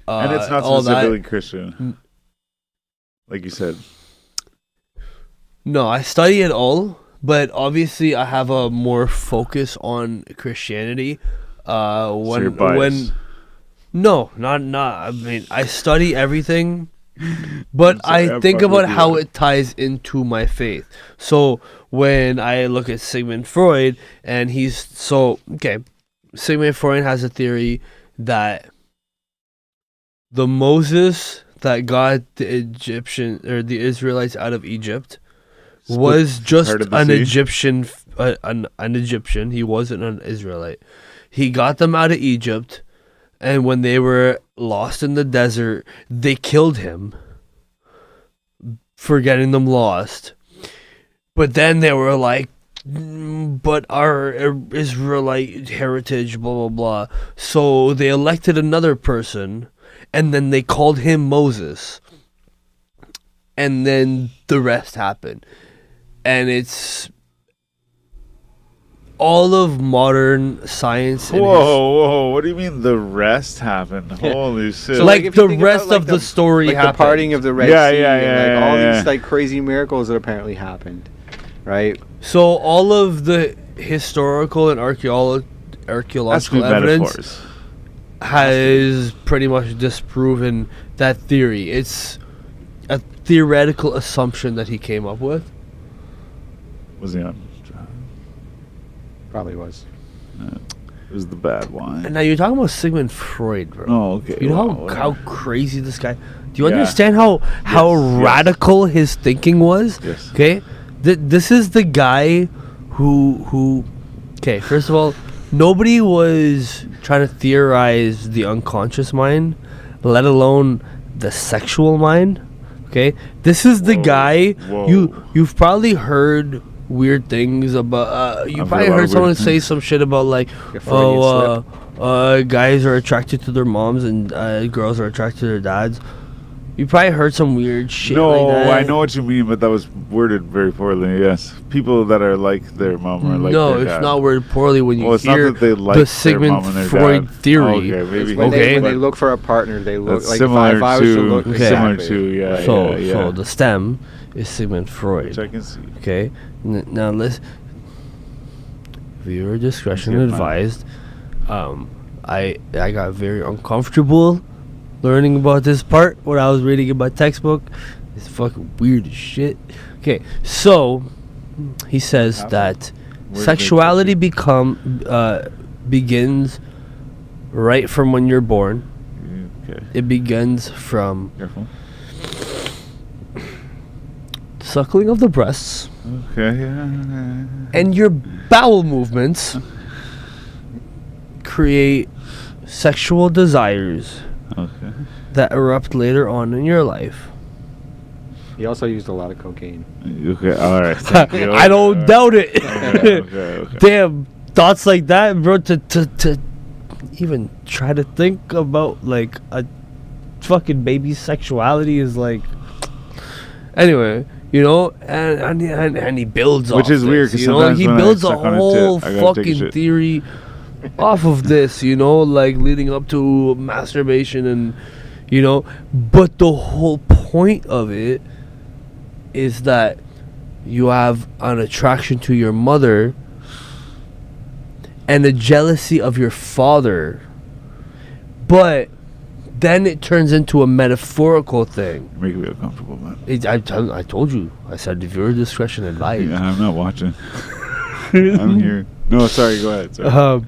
And it's not all that. specifically Christian, like you said. No, I study it all, but obviously I have a more focus on Christianity. So you're When biased. no, not I mean, I study everything, but I'm sorry, I I'm think fucking about with you. how it ties into my faith. So when I look at Sigmund Freud, and Sigmund Freud has a theory that the Moses that got the Egyptian or the Israelites out of Egypt was just part of the an sea? Egyptian, an Egyptian. He wasn't an Israelite. He got them out of Egypt, and when they were lost in the desert, they killed him for getting them lost. But then they were like, but our Israelite heritage, blah, blah, blah. So they elected another person, and then they called him Moses. And then the rest happened. And it's all of modern science. and Whoa! What do you mean the rest happened? Holy shit! So, like if you the think about, rest like, of the story like happened. the parting of the Red Yeah, Sea, yeah, and like all yeah. these like crazy miracles that apparently happened, right? So all of the historical and That's archaeological good evidence. metaphors. has pretty much disproven that theory. It's a theoretical assumption that he came up with. Was he on? Probably was. It was the bad one. And now you're talking about Sigmund Freud, bro. Oh, okay. You know Wow, how whatever. crazy this guy. Do you Yeah. understand how Yes. radical his thinking was? Yes. Okay, this is the guy who. Okay, first of all, nobody was trying to theorize the unconscious mind, let alone the sexual mind. Okay, this is the Whoa, guy whoa. you've probably heard weird things about. You I've probably heard a lot heard of someone weird say things. some shit about like, Your Freudian guys are attracted to their moms and girls are attracted to their dads. You probably heard some weird shit No, like that. I know what you mean, but that was worded very poorly. Yes, people that are like their mom or like No, their it's dad. not worded poorly when you Well, it's not hear that they like the their Sigmund mom and their Freud dad. theory. Okay, maybe. When, Okay. when they look for a partner, they look That's like similar if I was to look Okay. similar exactly. to yeah, So, yeah. so the stem is Sigmund Freud. Which I can see. Okay, now let's. Viewer discretion Okay, fine. advised. I got very uncomfortable learning about this part when I was reading in my textbook. It's fucking weird as shit. Okay, so he says How? that Where's sexuality the begins right from when you're born. Okay, It begins from careful. suckling of the breasts Okay, yeah. and your bowel movements create sexual desires Okay. that erupt later on in your life. He also used a lot of cocaine. Okay. All right. Thank you. I don't doubt it. Okay. Damn, thoughts like that, bro, to even try to think about like a fucking baby's sexuality is like. Anyway, you know, and he builds Which off is weird, this, 'cause you know, sometimes he when I builds a suck on a whole tit, I gotta take a fucking shit. theory off of this, you know, like leading up to masturbation and, you know, but the whole point of it is that you have an attraction to your mother and a jealousy of your father, but then it turns into a metaphorical thing. You're making me uncomfortable, man. I told you. I said viewer discretion advised. Yeah, I'm not watching. I'm here. No, sorry. Go ahead. Sorry.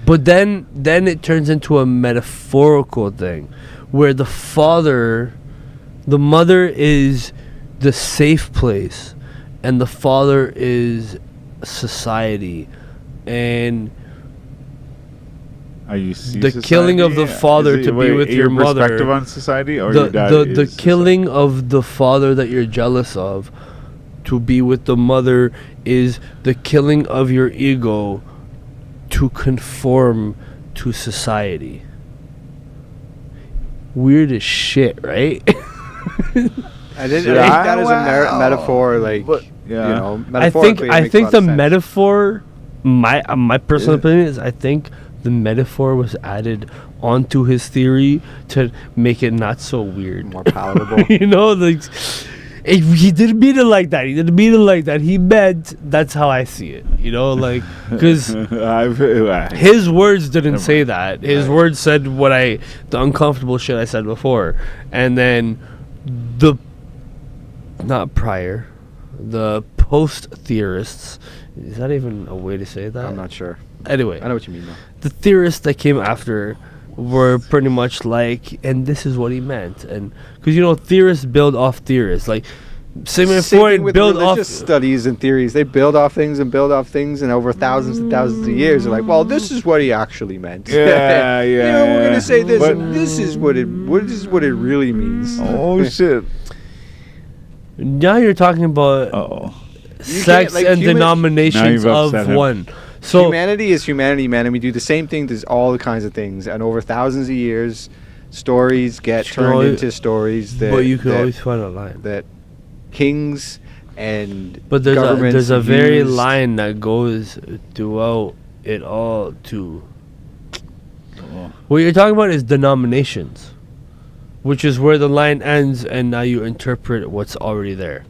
But then it turns into a metaphorical thing, where the mother is the safe place, and the father is society, and Are you see the killing of the father to be with your mother. Perspective on society, or your dad the is killing of the father that you're jealous of to be with the mother is the killing of your ego to conform to society. Weird as shit, right? I think Yeah, that is a metaphor, like, But- yeah. you know, I think metaphorically, it makes a lot the of sense. metaphor, my personal Yeah. opinion is, I think the metaphor was added onto his theory to make it not so weird. More palatable. You know, like he didn't mean it like that. He didn't mean it like that. He meant that's how I see it. You know, like because his words didn't Never say mind. that. His Right. words said the uncomfortable shit I said before, and then the post theorists. Is that even a way to say that? I'm not sure. Anyway, I know what you mean, though. the theorists that came after were pretty much like, and this is what he meant, and because you know theorists build off theorists, like Sigmund Same thing Freud with built off. religious studies and theories. They build off things and build off things, and over thousands and thousands of years, they're like, "Well, this is what he actually meant." Yeah, You know, yeah, we're yeah. gonna say this, But- and this is what it really means. Oh shit. Now you're talking about Oh. sex can't, like, and human- Now denominations you've of upset him. one. So Humanity is humanity, man, and we do the same thing to all the kinds of things. And over thousands of years, stories get You turned know, into stories that but you can that, always find a line. that kings and But there's governments a very used. line that goes throughout it all to. Oh. What you're talking about is denominations, which is where the line ends, and now you interpret what's already there.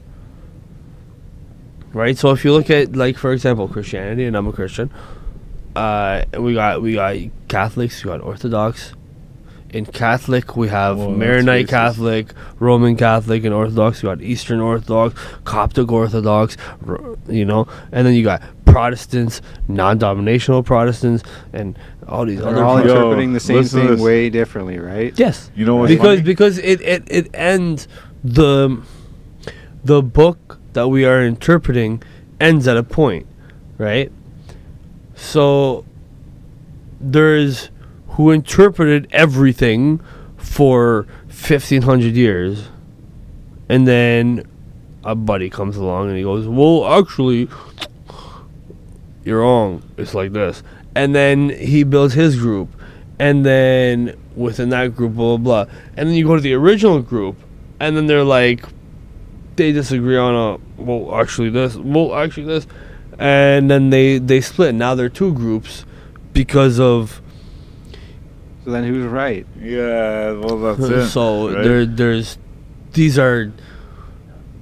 Right. So if you look at, like, for example, Christianity, and I'm a Christian, we got Catholics, we got Orthodox, In Catholic, we have Whoa, that's Maronite racist. Catholic, Roman Catholic, and Orthodox. You got Eastern Orthodox, Coptic Orthodox, you know, and then you got Protestants, non-denominational Protestants, and all these They're other. all Yo, interpreting the same listen to thing this. way differently, right? Yes, You know what's because funny? because it ends the book that we are interpreting ends at a point, right? So there's who interpreted everything for 1500 years, and then a buddy comes along and he goes, well, actually, you're wrong, it's like this. And then he builds his group, and then within that group, blah blah blah, and then you go to the original group, and then they're like, they disagree on actually this, and then they split. Now they're two groups because of. So then who's right? Yeah, well, that's it. So right? there's these are.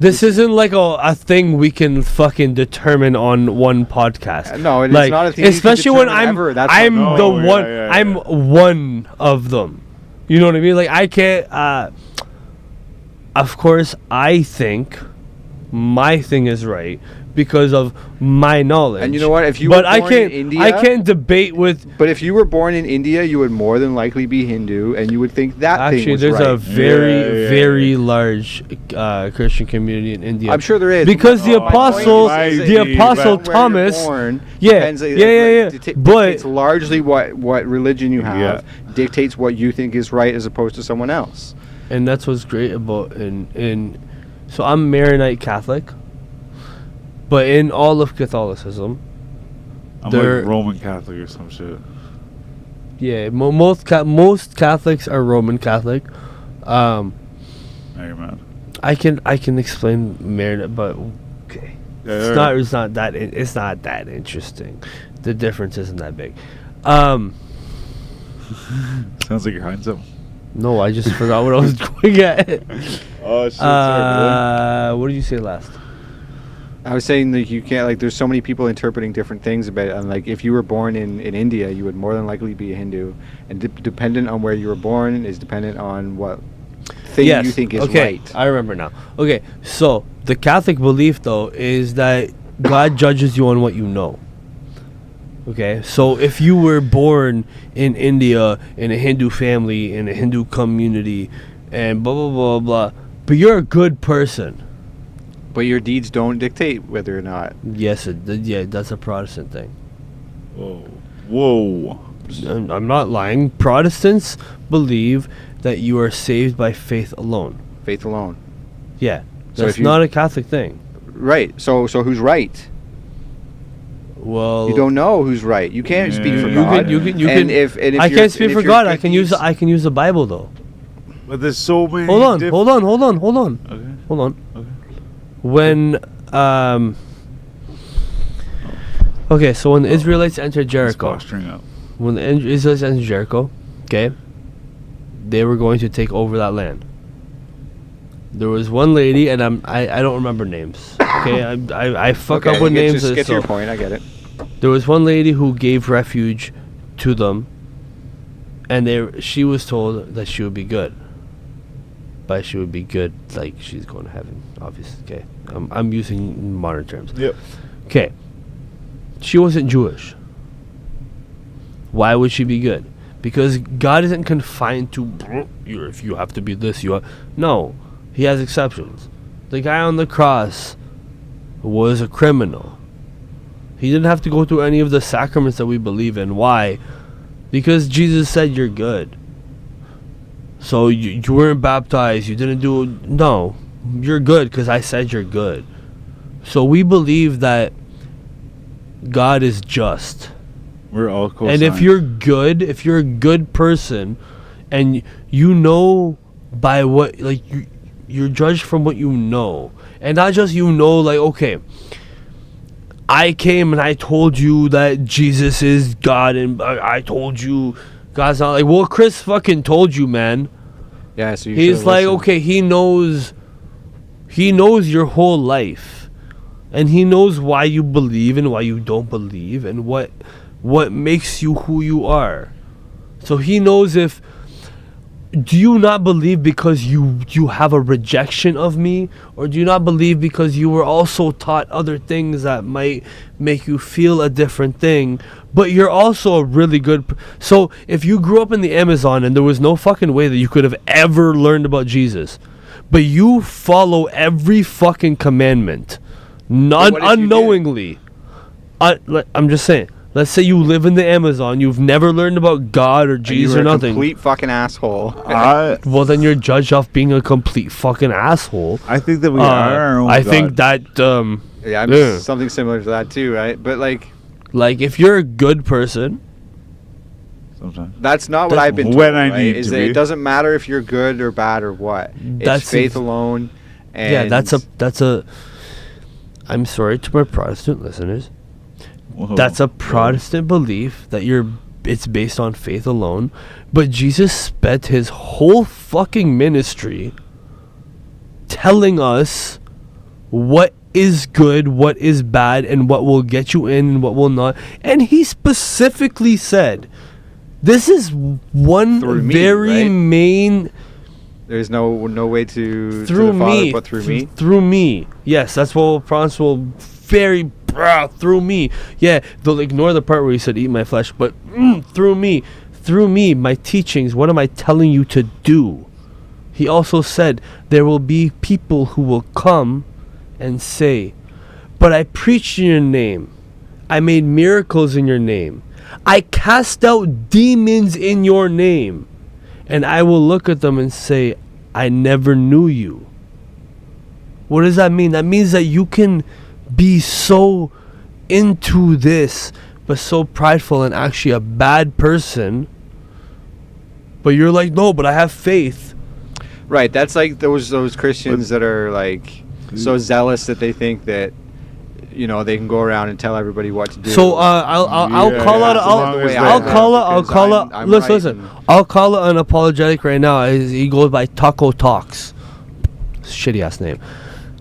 This isn't like a thing we can fucking determine on one podcast. No, it's like, not a thing you can especially when determine I'm ever. That's I'm not- the No, yeah, one. yeah, yeah. I'm one of them. You know what I mean? Like I can't. Of course, I think my thing is right because of my knowledge. And you know what? If you but were I born can't. in India, I can't debate with. But if you were born in India, you would more than likely be Hindu, and you would think that thing Actually, was there's right. a very, Yeah. very large Christian community in India. I'm sure there is. Because the Oh, apostle, might the be, apostle but- Where you're Thomas, born yeah, depends, yeah. But- it's largely what religion you have dictates what you think is right as opposed to someone else. and that's what's great about in. So I'm Maronite Catholic, but in all of Catholicism, I'm they're- like Roman Catholic or some shit. yeah, most Catholics are Roman Catholic. Now you're mad. I can explain Maronite, but okay. Yeah, It's not that interesting. The difference isn't that big. Sounds like you're hiding something. No, I just forgot what I was going at. Oh shit! Sorry, What did you say last? I was saying that you can't, like, there's so many people interpreting different things about it. And like, if you were born in India, you would more than likely be a Hindu, and dependent on where you were born is dependent on what thing you think is okay, right. I remember now. Okay, so the Catholic belief though is that God judges you on what you know. Okay, so if you were born in India in a Hindu family in a Hindu community and blah blah blah blah, but you're a good person. But your deeds don't dictate whether or not. Yes, that's a Protestant thing. Whoa. I'm not lying. Protestants believe that you are saved by faith alone. Faith alone. Yeah, So that's if you- not a Catholic thing. Right. So who's right? Well, You don't know who's right. You can't speak for You God. You And can. if I you're- can't speak and for if your God. I good can use. deeds- I can use the Bible though. But there's so many. Hold on. diff- Hold on. Hold on. Hold on. Okay. Hold on. Okay. When okay, so when the Israelites entered It's Jericho, posturing up. when the Israelites entered Jericho, okay, they were going to take over that land. There was one lady, and I don't remember names. Okay, I fuck Okay, up with names. Just get to your so point. I get it. there was one lady who gave refuge to them, and she was told that she would be good. But she would be good, like she's going to heaven, obviously. Okay, I'm using modern terms. Yep. Okay, she wasn't Jewish. Why would she be good? Because God isn't confined to if you have to be this, you are. No, He has exceptions. The guy on the cross was a criminal. He didn't have to go through any of the sacraments that we believe in. Why? Because Jesus said you're good. So you weren't baptized. You didn't do. No, you're good because I said you're good. So we believe that God is just. We're all cool. And if you're good, if you're a good person, and you know by what, like, you're judged from what you know, and not just like, okay, I came and I told you that Jesus is God, and I told you God's not, like, well, Chris fucking told you, man. Yeah. So you He's should've like, listened. okay, he knows your whole life, and he knows why you believe and why you don't believe, and what makes you who you are. So he knows if do you not believe because you have a rejection of me, or do you not believe because you were also taught other things that might make you feel a different thing, but you're also a really good so if you grew up in the Amazon and there was no fucking way that you could have ever learned about Jesus, but you follow every fucking commandment unknowingly, I'm just saying, let's say you live in the Amazon, you've never learned about God or Jesus or nothing. Complete fucking asshole. Well, then you're judged off being a complete fucking asshole. I think that we are our own I God. think that Yeah, I'm something similar to that too, right? But like if you're a good person, sometimes that's not what That's I've been told. when I right? need Is to that be. it doesn't matter if you're good or bad or what. That's It's faith alone. And yeah, that's a. I'm sorry to my Protestant listeners. Whoa. That's a Whoa. Protestant belief that it's based on faith alone, but Jesus spent his whole fucking ministry telling us what is good, what is bad, and what will get you in and what will not. And he specifically said, this is one Through me, very right? main there's no way to through the Father me, but through me. through me. Yes, that's what Protestants will very through me. Yeah, they'll ignore the part where he said, "Eat my flesh," but through me, my teachings. What am I telling you to do? He also said there will be people who will come and say, "But I preached in your name. I made miracles in your name. I cast out demons in your name." And I will look at them and say, "I never knew you." What does that mean? That means that you can be so into this, but so prideful and actually a bad person. But you're like, no, but I have faith. Right, that's like those Christians that are like so zealous that they think that they can go around and tell everybody what to do. So I'll Yeah, call out. as long as I'll they- call out. I'm Listen. right I'll call it unapologetic right now. He goes by Taco Talks. Shitty ass name.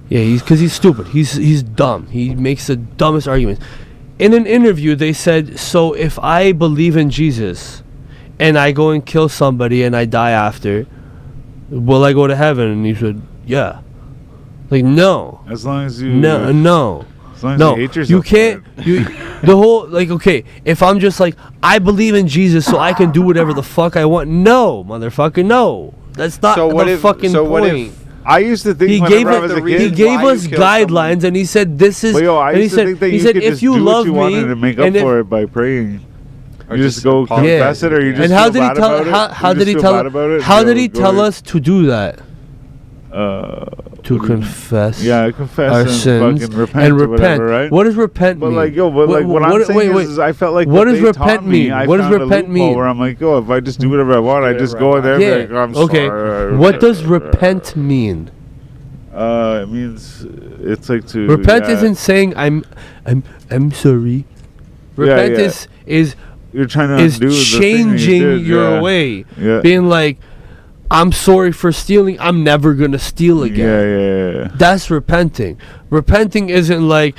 Yeah, because he's stupid. He's dumb. He makes the dumbest arguments. In an interview, they said, so if I believe in Jesus and I go and kill somebody and I die after, will I go to heaven? And he said, yeah. Like, no. As long as you No. As long as No, you hate yourself. you can't. The whole okay. If I'm just like I believe in Jesus, so I can do whatever the fuck I want. No, motherfucker, no. That's not the fucking point. I used to think He whenever gave I was a the kid. he gave why us you kill guidelines, and he said this is. But yo, I and he used said to think that he you said could if just you do love what you me, wanted and make up and if- for it by praying. Or You just go apologize. confess it, or you just and how feel did he bad tell? about it? How You did he just feel tell? bad about it, How you did go he tell to- us to do that? To what do you mean? confess. Yeah, confess our and sins fucking repent and or repent. whatever, right? What does repent But mean? like, yo, but like, what I'm saying is I felt like what does they repent taught me, mean? I What does found a repent loophole mean? Where I'm like, yo, if I just do whatever I want, I just go in there and be like, I'm okay. sorry. What does repent mean? It means it's like to Repent isn't saying I'm sorry. Repent yeah. is you're trying to is undo the thing that you changing did, your yeah. way. Yeah. Being like, I'm sorry for stealing. I'm never gonna steal again. Yeah. That's repenting. Repenting isn't like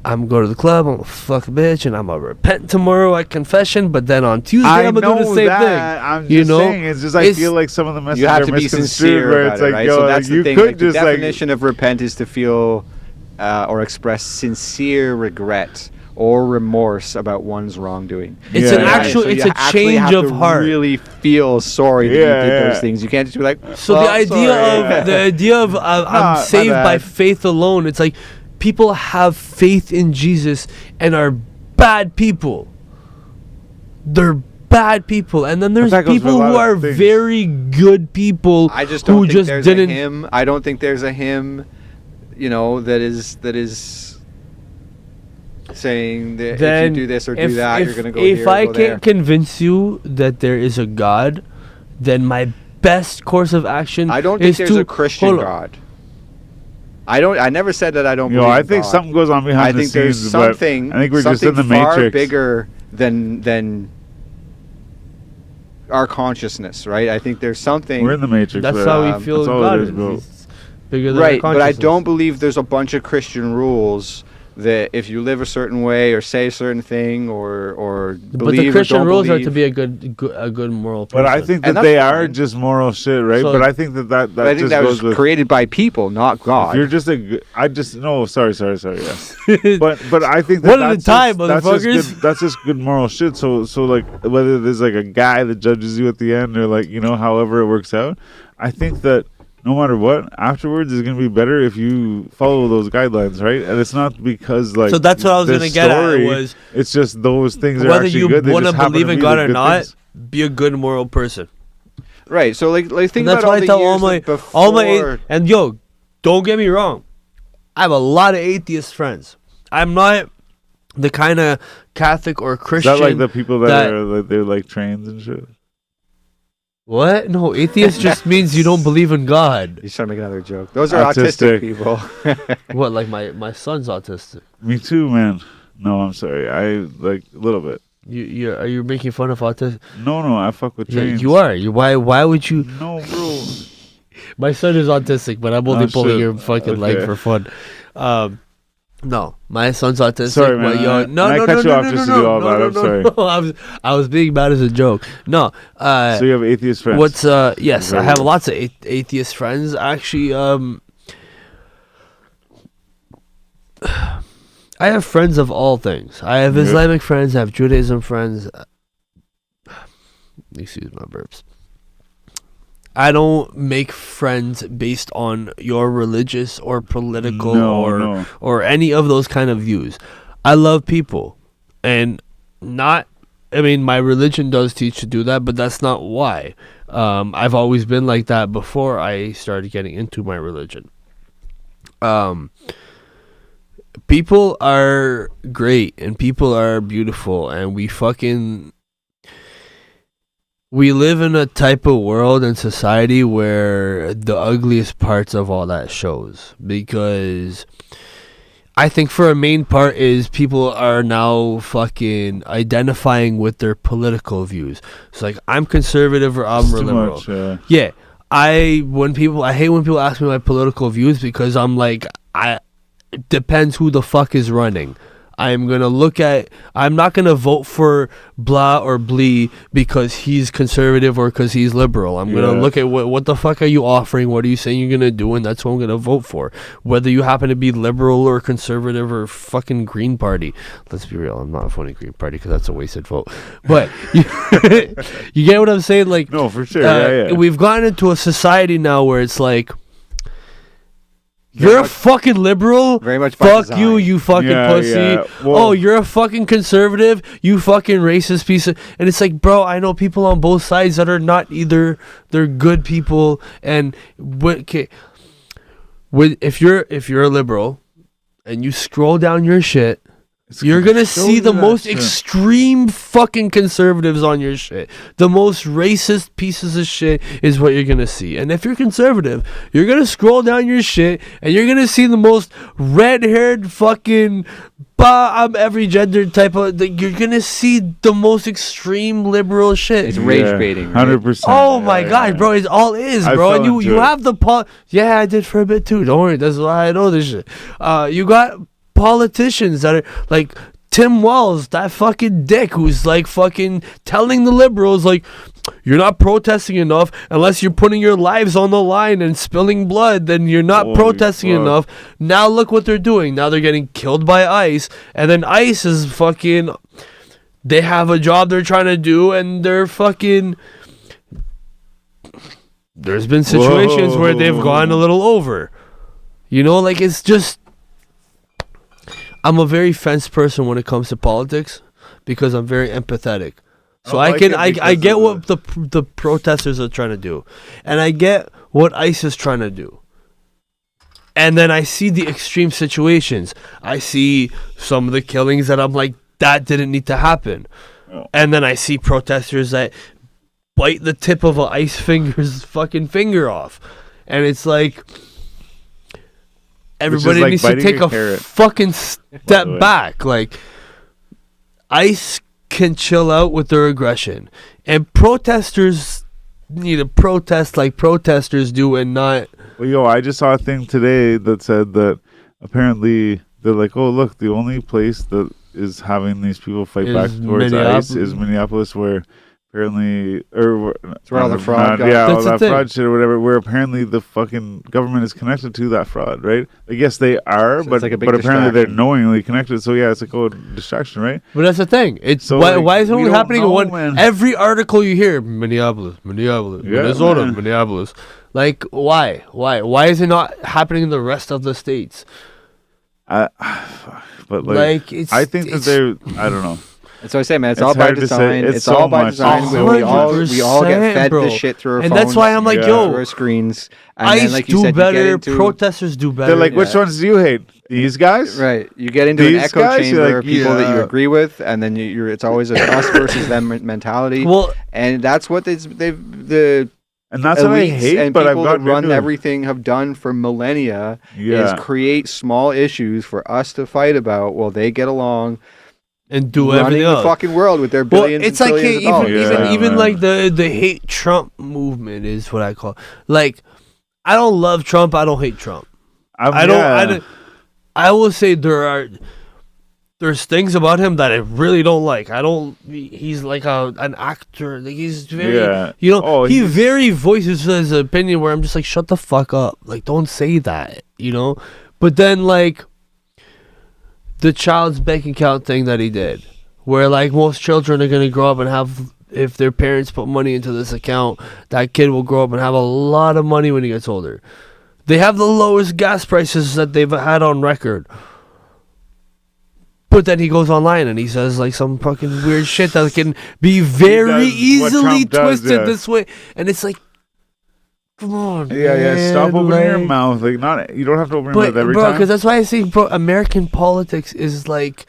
I'm going to the club, I'm gonna fuck a bitch, and I'm gonna repent tomorrow at confession, but then on Tuesday I'm gonna do the same thing. I'm just You know? saying, it's just I feel like some of the messages You have are to be misconstrued sincere where about it's it, like, right? yo, So that's you the thing. could Like, the just like definition of repent is to feel or express sincere regret or remorse about one's wrongdoing. It's Yeah, an yeah. actual. So It's you a actually change have of to heart. Really feel sorry that Yeah, you did yeah. those things. You can't just be like. So "Well, the idea sorry." of Nah, I'm my saved by bad. faith alone. It's like people have faith in Jesus and are bad people. They're bad people, and then there's that goes for a people lot who of are things. very good people I just who don't think just there's didn't. a hymn. I don't think there's a hymn, that is saying that Then if you do this or do that, you're gonna go if here I or go can't there. convince you that there is a God, then my best course of action I don't think is there's to a Christian hold on. God. I never said that I don't. Yo, believe I in think God. something goes on behind I the think there's scenes, but something. I think we're just something in the far matrix. bigger than our consciousness, right? I think there's something. We're in the matrix. That's but, how we feel that's all God it is. is, bro. He's bigger than our Right, but I consciousness. don't believe there's a bunch of Christian rules that if you live a certain way or say a certain thing or But believe the Christian or don't rules believe, are to be a good moral person. But I think And that that's they are fine. just moral shit, right? So- but I think that but I think just that goes was with. created by people, not If God. you're just a good, I just no, sorry, yeah. But I think that One at a that's time, just, that's just motherfuckers. good, that's just good moral shit. So like whether there's like a guy that judges you at the end or like however it works out, I think that no matter what, afterwards is gonna be better if you follow those guidelines, right? And it's not because like So that's what I was this gonna get at, story, was it's just those things are whether actually you good. They want to just happen believe to in be God the or good not, things. be a good moral person. Right. So like think And that's about why all I the tell years all my before. and yo, don't get me wrong, I have a lot of atheist friends. I'm not the kind of Catholic or Is Christian. that like the people that are like they're like trains and shit? What? No, atheist just means you don't believe in God. He's trying to make another joke. Those are autistic people. What? Like my son's autistic. Me too, man. No, I'm sorry. I like a little bit. Are you making fun of autism? No, I fuck with Yeah, trains. you are. Why would you? No, bro. My son is autistic, but I'm only Oh, pulling shit. your fucking leg Okay. for fun. No, my son's autistic. Sorry, man. But yo, no, I no, cut no, you no, off no, just no, to do no, all no, that. no, I'm no, sorry. no. I was being bad as a joke. No. So you have atheist friends? What's yes, I Very have good. lots of atheist friends. Actually, I have friends of all things. I have Yeah. Islamic friends. I have Judaism friends. Excuse my burps. I don't make friends based on your religious or political No. or any of those kind of views. I love people, and not. I mean, my religion does teach to do that, but that's not why. I've always been like that before I started getting into my religion. People are great and people are beautiful, and we live in a type of world and society where the ugliest parts of all that shows, because I think for a main part is people are now fucking identifying with their political views. It's like, I'm conservative or I'm It's too liberal. much, Yeah. I hate when people ask me my political views, because I'm like, it depends who the fuck is running. I'm not gonna vote for blah or blee because he's conservative or because he's liberal. I'm gonna Yeah. look at what the fuck are you offering, what are you saying you're gonna do, and that's what I'm gonna vote for. Whether you happen to be liberal or conservative or fucking Green Party. Let's be real, I'm not voting Green Party because that's a wasted vote. But you get what I'm saying? Like, No, for sure. Yeah. we've gotten into a society now where it's like, you're a much- fucking liberal. very much by Fuck you, design. you fucking Yeah, pussy. yeah. Well- Oh, you're a fucking conservative. You fucking racist piece of. And it's like, bro, I know people on both sides that are not either. They're good people. And if you're a liberal, and you scroll down your shit, you're gonna show see you the that most shit. extreme fucking conservatives on your shit. The most racist pieces of shit is what you're gonna see. And if you're conservative, you're gonna scroll down your shit and you're gonna see the most red-haired fucking I'm every gender type of. You're gonna see the most extreme liberal shit. It's rage baiting. 100%. Oh my god, bro! It all is, I bro. fell And you into it. have the Yeah, I did for a bit too. Don't worry, that's why I know this shit. You got politicians that are like Tim Wells, that fucking dick, who's like fucking telling the liberals like, you're not protesting enough unless you're putting your lives on the line and spilling blood, then you're not Holy protesting fuck. enough. Now look what they're doing. Now they're getting killed by ICE, and then ICE is fucking, they have a job they're trying to do, and they're fucking, there's been situations where they've gone a little over. You know, like, it's just, I'm a very fenced person when it comes to politics because I'm very empathetic. So I like it I because get of what the protesters are trying to do, and I get what ICE is trying to do. And then I see the extreme situations. I see some of the killings that I'm like, that didn't need to happen. Oh. And then I see protesters that bite the tip of an ICE finger's fucking finger off, and it's like, everybody like needs to biting take a a carrot, fucking by step the way. back. Like, ICE can chill out with their aggression, and protesters need to protest like protesters do, and not. Well, I just saw a thing today that said that apparently they're like, oh look, the only place that is having these people fight back towards ICE is Minneapolis, where apparently, or It's where all the fraud goes. yeah, all That's the that thing. fraud shit or whatever, where apparently the fucking government is connected to that fraud, right? Like, yes, they are, So it's but like a big but apparently they're distraction. knowingly connected. So yeah, it's like, oh, distraction, right? But that's the thing. It's So, why, like, why is it we only don't happening in know, one? man. Every article you hear, Minneapolis, Yeah, Minnesota, man. Minneapolis. Like, why is it not happening in the rest of the states? But Like, it's. I think that it's- they're, I don't know. That's what I say, man. It's It's all by hard to say. design. It's It's so all by much. design. We all get 100%, fed bro. this shit through our And phones. that's why I'm like, Yeah. through yo, our screens. And ICE then, like you do said, you get better, into protesters do better. They're like, which Yeah. ones do you hate? These guys? right. You get into an These echo guys, you're chamber like, of people that you yeah. agree with, and then you're it's always a us versus them mentality. Well, And that's what they've the And that's what I elites hate, and but I've people that gotten run into it. everything have done for millennia Yeah. is create small issues for us to fight about while they get along and do running everything the else. fucking world with their Well, billions it's and like trillions hey, of even dollars. Yeah, even even man. like the hate Trump movement is what I call. Like, I don't love Trump. I don't hate Trump. I don't. I will say there's things about him that I really don't like. I don't. He's like an actor. Like, he's very. Yeah. You know, Oh, he he's- very voices his opinion where I'm just like, shut the fuck up. Like, don't say that. You know. But then like the child's bank account thing that he did, where like most children are gonna grow up and have. If their parents put money into this account, that kid will grow up and have a lot of money when he gets older. They have the lowest gas prices that they've had on record. But then he goes online and he says like some fucking weird shit that can be very does what easily Trump does, twisted yeah. this way. And it's like, come on, Yeah, stop man, opening your like- mouth. Like, not you don't have to open your But mouth every bro, time. because that's why I say, bro, American politics is like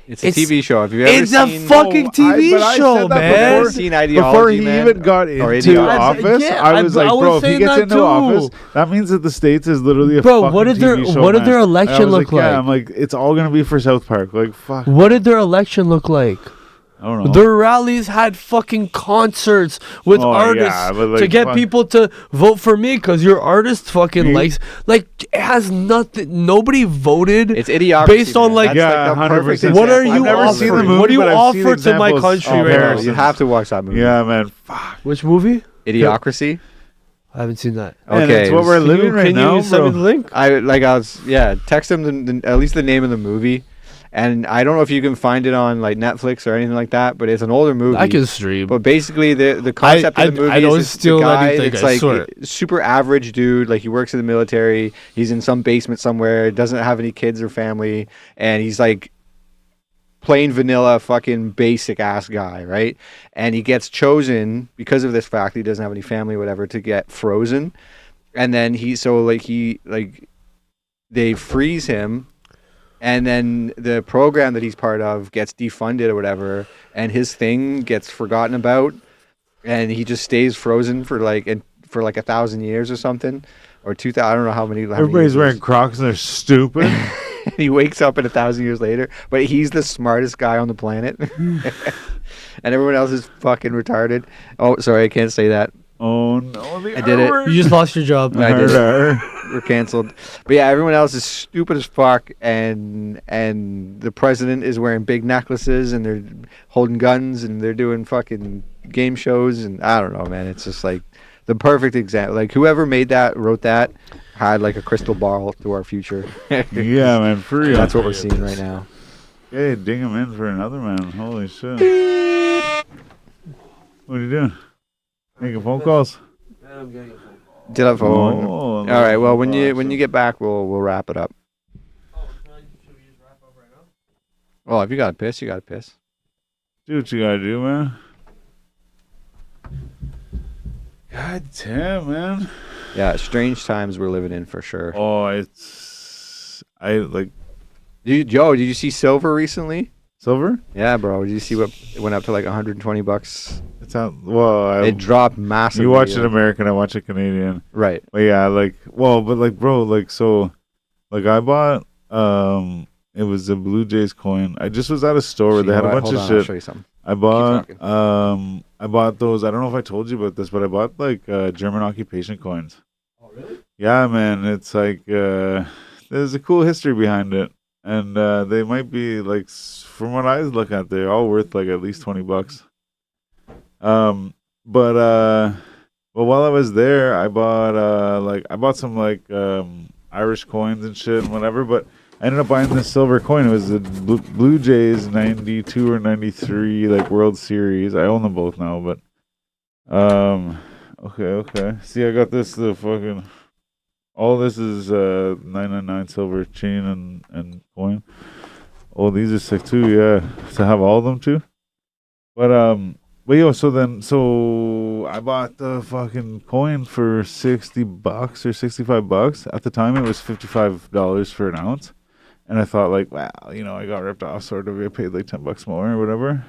It's a It's- TV show. Have you ever it's a seen fucking No, TV but I show, said that man. before. seen ideology, Before he man? even got Or into idiocracy? office, Yeah, I was I like, was bro, if he saying gets that into too. office, that means that the States is literally a Bro, fucking what did their- TV show, what did man. their And I election was look like? Yeah, like? I'm like, it's all gonna be for South Park. Like, fuck, what did their election look like? I don't know. Their rallies had fucking concerts with Oh, artists yeah, but, like, to get fuck. people to vote for me because your artist fucking Me- likes. Like, it has nothing. Nobody voted. It's idiocracy. Based on, man. like- That's Yeah, the perfect 100%. What are example. you I've never offering? seen the movie, What do you but I've seen offer to my examples. country Oh, right bro, now? you have to watch that movie. Yeah, man. Fuck. Which movie? Idiocracy. I haven't seen that. And Okay, it's what we're Can living you, right can now, you send me the bro. link? Text him at least the name of the movie, and I don't know if you can find it on like Netflix or anything like that, but it's an older movie. I can stream. But basically, the concept of the movie I don't is steal the guy anything, that's I like swear. super average dude. Like, he works in the military. He's in some basement somewhere. Doesn't have any kids or family, and he's like plain vanilla, fucking basic ass guy, right? And he gets chosen because of this fact he doesn't have any family, or whatever, to get frozen, and then they freeze him. And then the program that he's part of gets defunded or whatever, and his thing gets forgotten about, and he just stays frozen for like 1,000 years or something, or 2,000. I don't know how many. Everybody's years. wearing Crocs and they're stupid. And he wakes up in 1,000 years later, but he's the smartest guy on the planet, and everyone else is fucking retarded. Oh, sorry, I can't say that. Oh no, the I did it. R-word. You just lost your job. I did it. Murder. We're canceled. But yeah, everyone else is stupid as fuck, and the president is wearing big necklaces, and they're holding guns, and they're doing fucking game shows, and I don't know, man. It's just like the perfect example. Like, whoever wrote that, had like a crystal ball to our future. Yeah, man, for real. That's what we're seeing right now. Hey, ding him in for another man. Holy shit. What are you doing? Making phone calls? Did that phone. Oh, All right. Well, when you get back, we'll wrap it up. Well, if you got to piss, you got to piss. Do what you gotta do, man. God damn, man. Yeah, strange times we're living in for sure. Oh, I like Joe, did you see silver recently? silver. Yeah, bro. Did you see what it went up to like $120? It's out. Well, It dropped massively. you watch it American, I watch it Canadian. Right. But yeah, like, well, but like, bro, like, so, like, I bought, it was a Blue Jays coin. I just was at a store where they had a bunch Hold of on, shit. I'll show you something. I bought, talking. I bought those. I don't know if I told you about this, but I bought like German occupation coins. Oh, really? Yeah, man. It's like there's a cool history behind it. and they might be like, from what I look at, they're all worth like at least $20. But well, while I was there, I bought some Irish coins and shit and whatever. But I ended up buying this silver coin. It was the Blue Jays '92 or '93 like World Series. I own them both now, but okay. See, I got this. The fucking all this is 999 silver chain and coin. Oh, these are sick too. Yeah, to have all of them too. But yo, so I bought the fucking coin for $60 or $65. At the time, it was $55 for an ounce, and I thought like, wow, I got ripped off. Sort of, I paid like $10 more or whatever.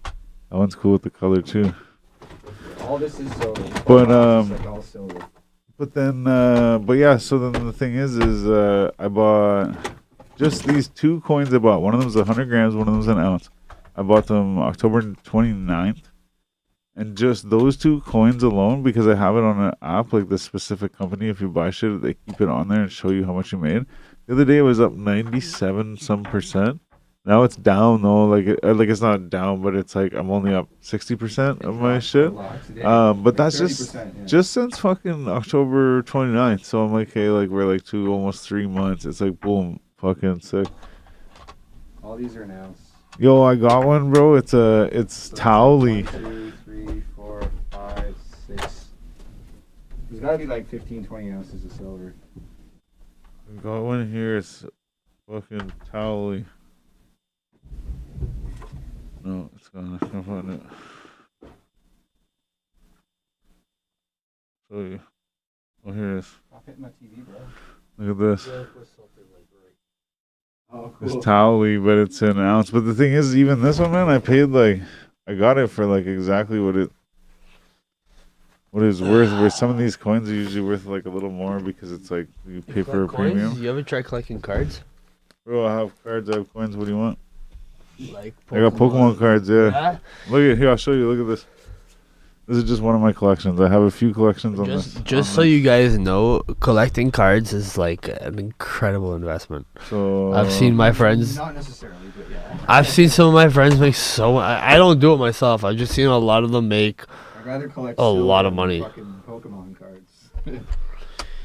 That one's cool with the color too. All this is silver. But It's like all silver. but yeah. So then the thing is I bought just these two coins. I bought one of them was 100 grams, one of them was an ounce. I bought them October 29th. And just those two coins alone, because I have it on an app, like this specific company, if you buy shit, they keep it on there and show you how much you made. The other day it was up 97 some percent. Now it's down though, like it's not down, but it's like I'm only up 60% of my shit. But that's just since fucking October 29th. So I'm like, hey, like we're like almost 3 months. It's like boom, fucking sick. All these are an ounce. Yo, I got one, bro. It's Tylez. 1, 2, 3, 4, 5, 6. There's gotta be like 15, 20 ounces of silver. I got one here. It's fucking Tylez. No, it's gone. I can't find it. Show you. Oh, here it is. Stop hitting my TV, bro. Look at this. Oh, cool. It's Tylez, but it's an ounce. But the thing is, even this one, man, I got it for like exactly what it's worth. Where some of these coins are usually worth like a little more because it's like you pay for a premium. You ever try collecting cards? Bro, I have cards, I have coins. What do you want? Like I got Pokemon cards, yeah. Look at here, I'll show you. Look at this. This is just one of my collections. I have a few collections on this. Just so you guys know, collecting cards is like an incredible investment. So I've seen my friends. Not necessarily, but yeah. I've seen some of my friends make so. I don't do it myself. I've just seen a lot of them make I'd rather collect a lot of money. fucking Pokemon cards.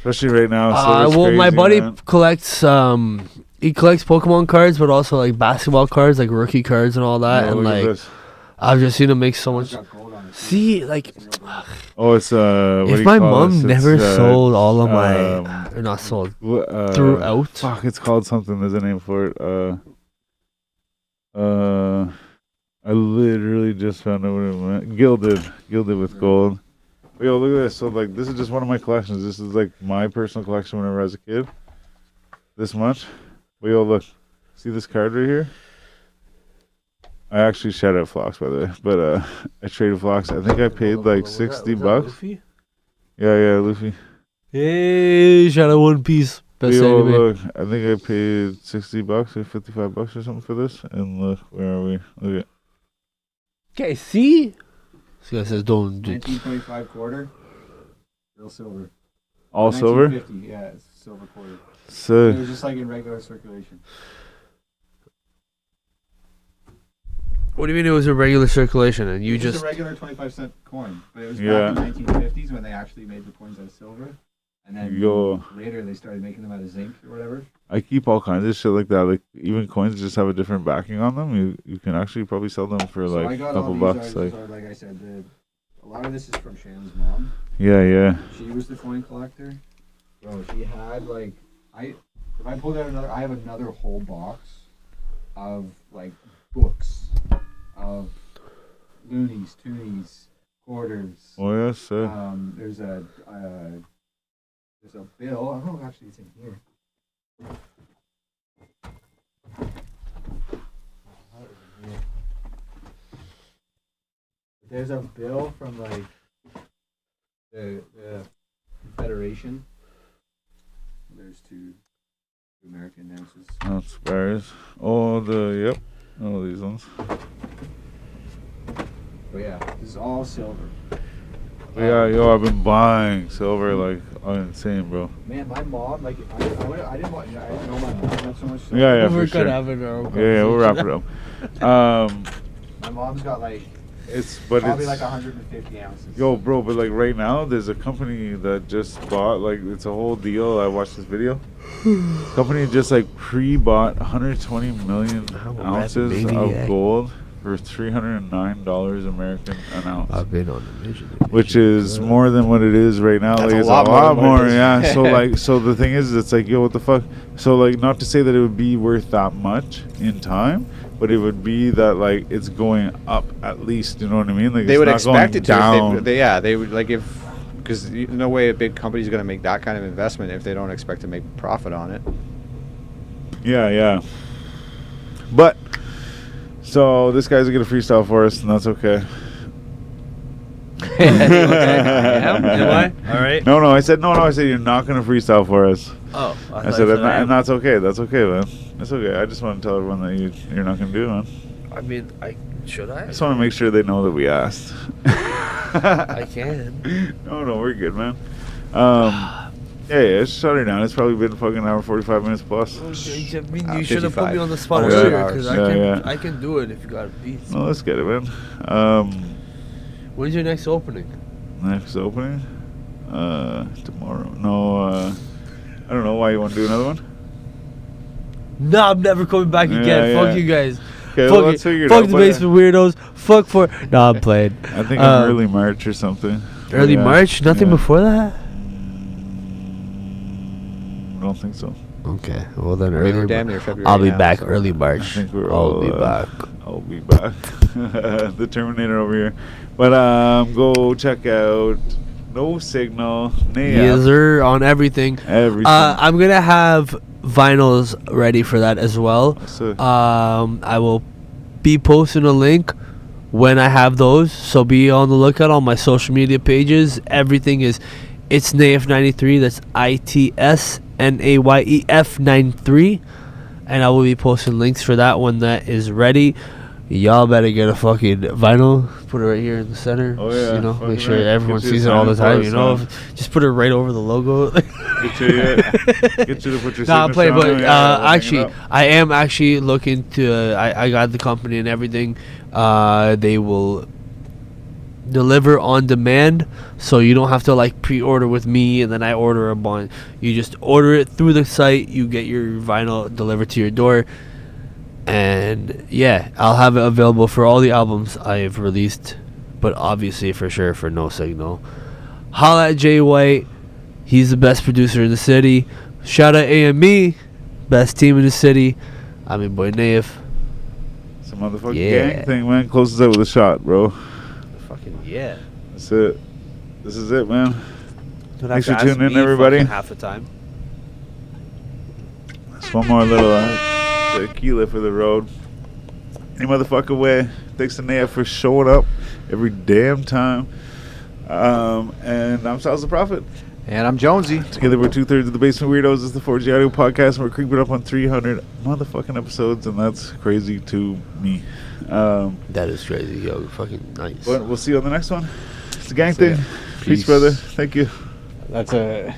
especially right now. So it's well, crazy, my buddy man. collects he collects Pokemon cards, but also like basketball cards, like rookie cards and all that. Yeah, and look at like this. I've just seen him make so much. Got gold on it. See, like Oh, it's what do if you my call mom this? never It's, sold all of my, or not sold, throughout. Fuck, it's called something. There's a name for it. I literally just found out what it meant. Gilded with gold. But yo, look at this. So like, this is just one of my collections. This is like my personal collection whenever I was a kid. This much. But yo, look. See this card right here? I actually shout out Flox, by the way. But I traded Flox. I think I paid like $60. Yeah, Luffy. Hey, shout out One Piece. Best Yo, anime. look, I think I paid $60 or $55 or something for this. And look, where are we? Look at. Okay, see? This guy says don't do 1925 quarter. Real silver. All silver? 1950, yeah, it's silver quarter. So, It was just like in regular circulation. What do you mean it was a regular circulation and you It was just a regular 25-cent coin, but it was Yeah. back in the 1950s when they actually made the coins out of silver. And then Yo. later they started making them out of zinc or whatever. I keep all kinds of shit like that. Like, even coins just have a different backing on them. You can actually probably sell them for So I like a got couple all these bucks. articles, Like, like I said, a lot of this is from Shan's mom. yeah. She was the coin collector. Bro, she had like if I pulled out I have another whole box of like books of loonies, toonies, quarters. Oh, yes, sir. There's a bill. I don't know if actually it's in here. There's a bill from like the Confederation. There's two American ounces. Not spares. Oh, yep. Oh, these ones. But yeah, this is all silver. Yeah, yo, I've been buying silver like insane, bro. Man, my mom, like, I didn't know my mom had so much silver. Yeah, We're for sure. gonna have it our own Yeah, we'll wrap it up. My mom's got like It's probably like 150 ounces. Yo, bro, but like right now, there's a company that just bought, like, it's a whole deal. I watched this video. Company just like pre-bought 120 million ounces of gold for $309 American an ounce. I've been on the mission. Which is more than what it is right now. That's like, a it's lot a lot more than what more, it is. yeah. So like, so the thing is, it's like, yo, what the fuck? So like, not to say that it would be worth that much in time, but it would be that like it's going up at least. You know what I mean? Like They it's would not expect going it to. down. They would like if, because no way a big company's going to make that kind of investment if they don't expect to make profit on it. Yeah, yeah. But so this guy's gonna freestyle for us, and that's okay. Am I? All right. No, I said no. I said you're not gonna freestyle for us. Oh, I said, and that's okay. That's okay, man. That's okay. I just want to tell everyone that you're not gonna do it, man. I mean, should I? I just want to make sure they know that we asked. I can. No, we're good, man. Yeah, just shut her down. It's probably been fucking an hour 45 minutes plus. I mean, you should have put 55. me on the spot Yeah. earlier because Yeah. I can do it if you got beats. No, let's get it, man. When's your next opening? Next opening? Tomorrow. No, I don't know why you want to do another one. No, I'm never coming back Yeah, again. yeah. Fuck you guys. Okay, Fuck well, it. let's figure it Fuck out. the but, Basement Weirdos. Fuck for. No, I'm playing. I think in early March or something. Early Yeah, March? Nothing yeah. before that? I don't think so. Okay. Well, then I mean, we're early damn near February I'll be now, back so- early I March. think we're I'll all, be back. I'll be back. The Terminator over here. But go check out No Signal, Nayef, Yes, sir, on everything. everything. I'm going to have vinyls ready for that as well. So, I will be posting a link when I have those, so be on the lookout on my social media pages. Everything is it's Nayef93. That's ITSNAYEF 93, and I will be posting links for that when that is ready. Y'all better get a fucking vinyl. Put it right here in the center. Oh, Just, yeah. you know, Fucking make sure right. everyone Get you a sees it all the sign time. for You us, know, man. just put it right over the logo. get you to put your Nah, I'm playing, signature but on it, yeah, we'll hang it actually, up. I am actually looking to. I got the company and everything. They will deliver on demand, so you don't have to like pre-order with me and then I order a bunch. You just order it through the site. You get your vinyl delivered to your door, and yeah, I'll have it available for all the albums I have released, but obviously for sure for No Signal. Holla at Jay White. He's the best producer in the city. Shout out AME, best team in the city. I'm your boy Nayef. Some motherfucking Yeah. gang thing, man. Closes out with a shot, bro. Fucking yeah. That's it. This is it, man. Don't Thanks have for to ask tuning in, me everybody. fucking half the time. Just one more little tequila for the road. Any motherfucker way. Thanks to Nayef for showing up every damn time. And I'm Stylez the Prophet. And I'm Jonesy. Together we're 2/3 of the Basement Weirdos. This is the 4G Audio Podcast, and we're creeping up on 300 motherfucking episodes, and that's crazy to me. That is crazy, yo. Fucking nice. But we'll see you on the next one. It's a gang See ya. thing. Peace, Peace. brother. Thank you. That's a